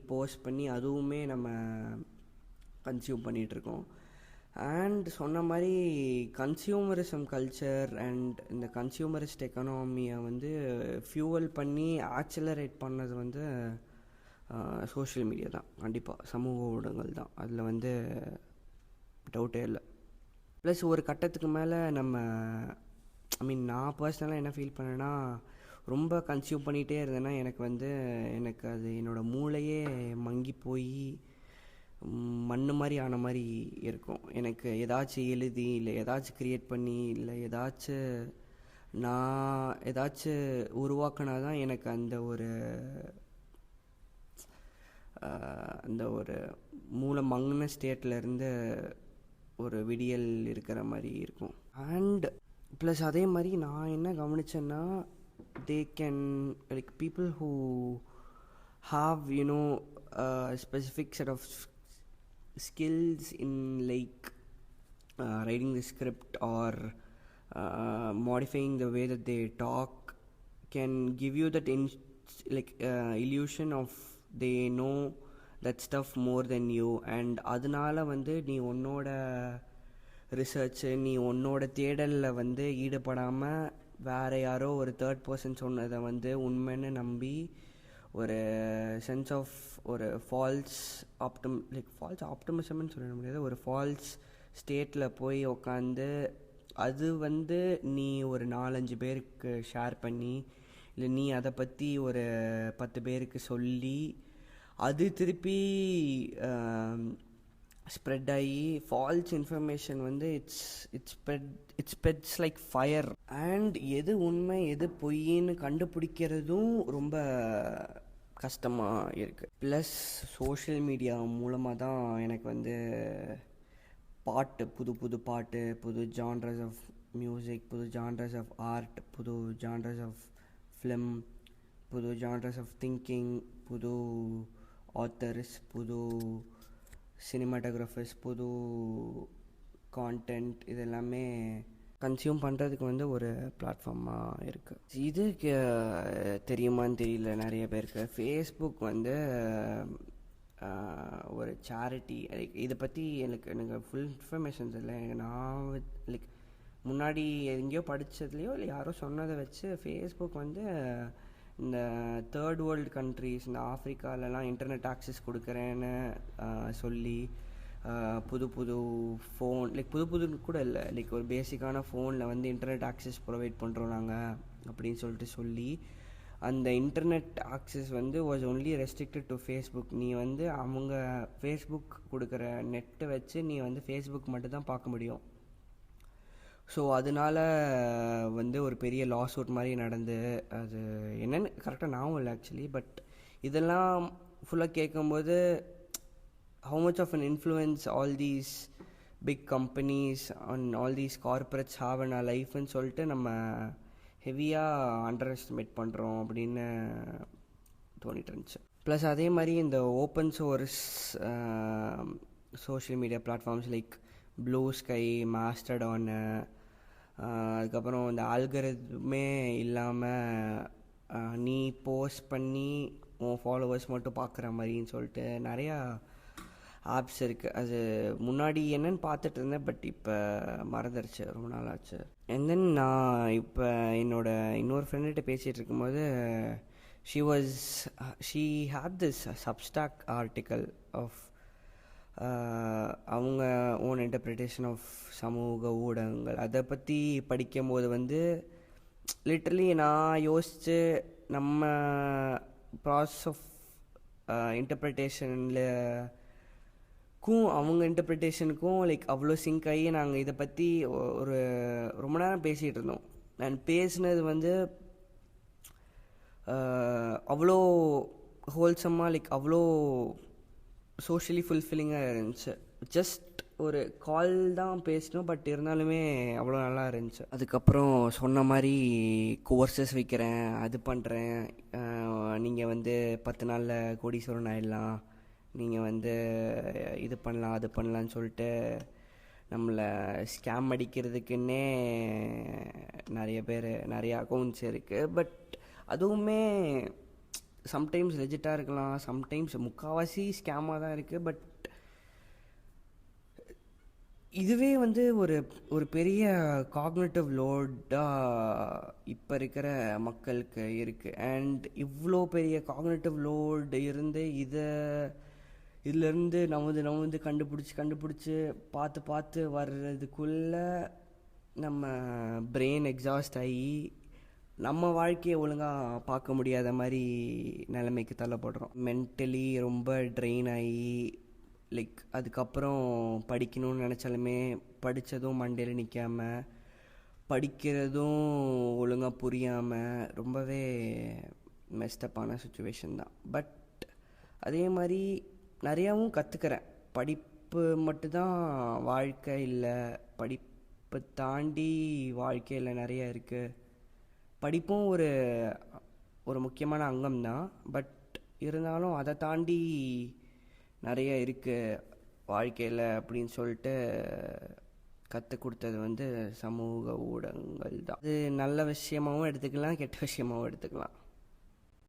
போஸ்ட் பண்ணி அதுவுமே நம்ம கன்சியூம் பண்ணிகிட்ருக்கோம். அண்ட் சொன்ன மாதிரி கன்சியூமரிசம் கல்ச்சர் அண்ட் இந்த கன்சியூமரிஸ்ட் எக்கனாமியை வந்து ஃபியூவல் பண்ணி ஆக்சிலரேட் பண்ணது வந்து சோஷியல் மீடியா தான். கண்டிப்பாக சமூக ஊடகங்கள் தான், அதில் வந்து டவுட்டே இல்லை. ப்ளஸ் ஒரு கட்டத்துக்கு மேலே நம்ம நான் பர்சனலாக என்ன ஃபீல் பண்ணேன்னா, ரொம்ப கன்சியூம் பண்ணிகிட்டே இருந்தேன்னா எனக்கு அது என்னோடய மூளையே மங்கி போய் மண் மாதிரி ஆன மாதிரி இருக்கும். எனக்கு ஏதாச்சும் எழுதி இல்லை ஏதாச்சும் க்ரியேட் பண்ணி இல்லை நான் ஏதாச்சும் உருவாக்கினா தான் எனக்கு அந்த ஒரு மூளை மங்கின ஸ்டேட்லேருந்து ஒரு விடியல் இருக்கிற மாதிரி இருக்கும். அண்ட் ப்ளஸ் அதே மாதிரி நான் என்ன கவனித்தேன்னா, they can like people who have specific set of skills in like writing the script or modifying the way that they talk can give you that illusion of they know that stuff more than you. And அதனால வந்து நீ உன்னோட research நீ உன்னோட தேடலில் வந்து ஈடுபடாமல் வேறு யாரோ ஒரு தேர்ட் பர்சன் சொன்னதை வந்து உண்மைன்னு நம்பி ஒரு சென்ஸ் ஆஃப் ஒரு ஃபால்ஸ் ஆப்டிமிசம்னு சொல்ல முடியாது, ஒரு ஃபால்ஸ் ஸ்டேட்டில் போய் உக்காந்து அது வந்து நீ ஒரு 4-5 பேருக்கு ஷேர் பண்ணி இல்லை நீ அதை பற்றி ஒரு 10 பேருக்கு சொல்லி அது திருப்பி ஸ்ப்ரெட் ஆகி ஃபால்ஸ் இன்ஃபர்மேஷன் வந்து it's spreads like fire. And எது உண்மை எது பொய்ன்னு கண்டுபிடிக்கிறதும் ரொம்ப கஷ்டமாக இருக்குது. ப்ளஸ் சோஷியல் மீடியா மூலமாக தான் எனக்கு வந்து புது பாட்டு, புது ஜான்ரஸ் ஆஃப் மியூசிக், புது ஜான்ரஸ் ஆஃப் ஆர்ட், புது ஜான்ரஸ் ஆஃப் ஃபிலிம், புது ஜான்ரஸ் ஆஃப் திங்கிங், புது ஆத்தர்ஸ், புது சினிமாட்டோகிராஃபர்ஸ், புது கான்டென்ட், இது எல்லாமே கன்சியூம் பண்ணுறதுக்கு வந்து ஒரு பிளாட்ஃபார்மாக இருக்குது. இது தெரியுமான்னு தெரியல நிறைய பேருக்கு. ஃபேஸ்புக் வந்து ஒரு சேரிட்டி. இதை பற்றி எனக்கு ஃபுல் இன்ஃபர்மேஷன்ஸ் இல்லை. நான் முன்னாடி எங்கேயோ படித்ததுலையோ இல்லை யாரோ சொன்னதை வச்சு ஃபேஸ்புக் வந்து இந்த தேர்ட் வேர்ல்டு கண்ட்ரீஸ், இந்த ஆஃப்ரிக்காலலாம் இன்டர்நெட் ஆக்சஸ் கொடுக்குறேன்னு சொல்லி புது ஃபோன் புதுன்னு கூட இல்லை, ஒரு பேசிக்கான ஃபோனில் வந்து இன்டர்நெட் ஆக்சஸ் ப்ரொவைட் பண்ணுறோம் நாங்கள் அப்படின்னு சொல்லி அந்த இன்டர்நெட் ஆக்சஸ் வந்து was only restricted to Facebook. நீ வந்து அவங்க ஃபேஸ்புக் கொடுக்குற நெட்டை வச்சு நீ வந்து ஃபேஸ்புக் மட்டும்தான் பார்க்க முடியும். ஸோ அதனால வந்து ஒரு பெரிய லாஸ் அவுட் மாதிரி நடந்து, அது என்னென்னு கரெக்டாக ஞாபகம் இல்லை ஆக்சுவலி. பட் இதெல்லாம் ஃபுல்லாக கேட்கும்போது how much of an influence all these big companies and all these corporates have in our life ன்னு சொல்லிட்டு நம்ம ஹெவியாக அண்டர் எஸ்டிமேட் பண்ணுறோம் அப்படின்னு தோணிட்டு இருந்துச்சு. ப்ளஸ் அதே மாதிரி இந்த open source social media platforms like Bluesky, Mastodon, அதுக்கப்புறம் இந்த ஆல்கரிதமே இல்லாமல் நீ போஸ்ட் பண்ணி உன் ஃபாலோவர்ஸ் மட்டும் பார்க்குற மாதிரின்னு சொல்லிட்டு நிறையா ஆப்ஸ் இருக்குது. அது முன்னாடி என்னன்னு பார்த்துட்டு இருந்தேன், பட் இப்போ மறந்துடுச்சு, ரொம்ப நாள் ஆச்சு. அண்ட் தென் நான் இப்போ இன்னொரு ஃப்ரெண்டுகிட்ட பேசிகிட்டு இருக்கும்போது she had this Substack article of அவங்க ஓன் இன்டர்பிரிட்டேஷன் ஆஃப் சமூக ஊடகங்கள். அதை பற்றி படிக்கும் போது லிட்ரலி நான் யோசித்து நம்ம ப்ராசஸ் ஆஃப் இன்டர்பிரிட்டேஷனில் அவங்க இன்டர்பிரிட்டேஷனுக்கும் அவ்வளோ சிங்க் ஆகி நாங்கள் இதை பற்றி ஒரு ரொம்ப நேரம் பேசிகிட்டு இருந்தோம். நான் பேசினது அவ்வளோ ஹோல்சம்மாக அவ்வளோ சோஷியலி ஃபுல்ஃபில்லிங்காக இருந்துச்சு. ஜஸ்ட் ஒரு கால் தான் பேசணும், பட் இருந்தாலுமே அவ்வளோ நல்லா இருந்துச்சு. அதுக்கப்புறம் சொன்ன மாதிரி கோர்சஸ் வைக்கிறேன், அது பண்ணுறேன், நீங்கள் 10 நாளில் கோடீஸ்வரன் ஆகிடலாம், நீங்கள் இது பண்ணலாம் அது பண்ணலான்னு சொல்லிட்டு நம்மளை ஸ்கேம் அடிக்கிறதுக்குன்னே நிறைய அக்கௌண்ட்ஸ் இருக்குது. பட் அதுவுமே சம்டைம்ஸ் லெஜிட்டாக இருக்கலாம், சம்டைம்ஸ் முக்கால்வாசி ஸ்கேமாக தான் இருக்குது. பட் இதுவே ஒரு பெரிய காக்னிட்டிவ் லோடாக இப்போ இருக்கிற மக்களுக்கு இருக்குது. அண்ட் இவ்வளோ பெரிய காக்னிட்டிவ் லோடு இருந்து இதிலேருந்து நவுந்து கண்டுபிடிச்சி பார்த்து வர்றதுக்குள்ளே நம்ம பிரெயின் எக்ஸாஸ்ட் ஆகி நம்ம வாழ்க்கையை ஒழுங்காக பார்க்க முடியாத மாதிரி நிலைமைக்கு தள்ளப்படுறோம். மென்டலி ரொம்ப ட்ரெயின் ஆகி அதுக்கப்புறம் படிக்கணும்னு நினச்சாலுமே படித்ததும் மண்டையில் நிற்காமல், படிக்கிறதும் ஒழுங்காக புரியாமல் ரொம்பவே மெஸ்டப்பான சுச்சுவேஷன் தான். பட் அதே மாதிரி நிறையாவும் கற்றுக்கிறேன். படிப்பு மட்டும்தான் வாழ்க்கை இல்லை, படிப்பை தாண்டி வாழ்க்கையில் நிறைய இருக்குது. படிப்பும் ஒரு முக்கியமான அங்கம் தான், பட் இருந்தாலும் அதை தாண்டி நிறைய இருக்குது வாழ்க்கையில் அப்படின்னு சொல்லிட்டு கற்றுக் கொடுத்தது சமூக ஊடகங்கள் தான். அது நல்ல விஷயமாகவும் எடுத்துக்கலாம், கெட்ட விஷயமாகவும் எடுத்துக்கலாம்.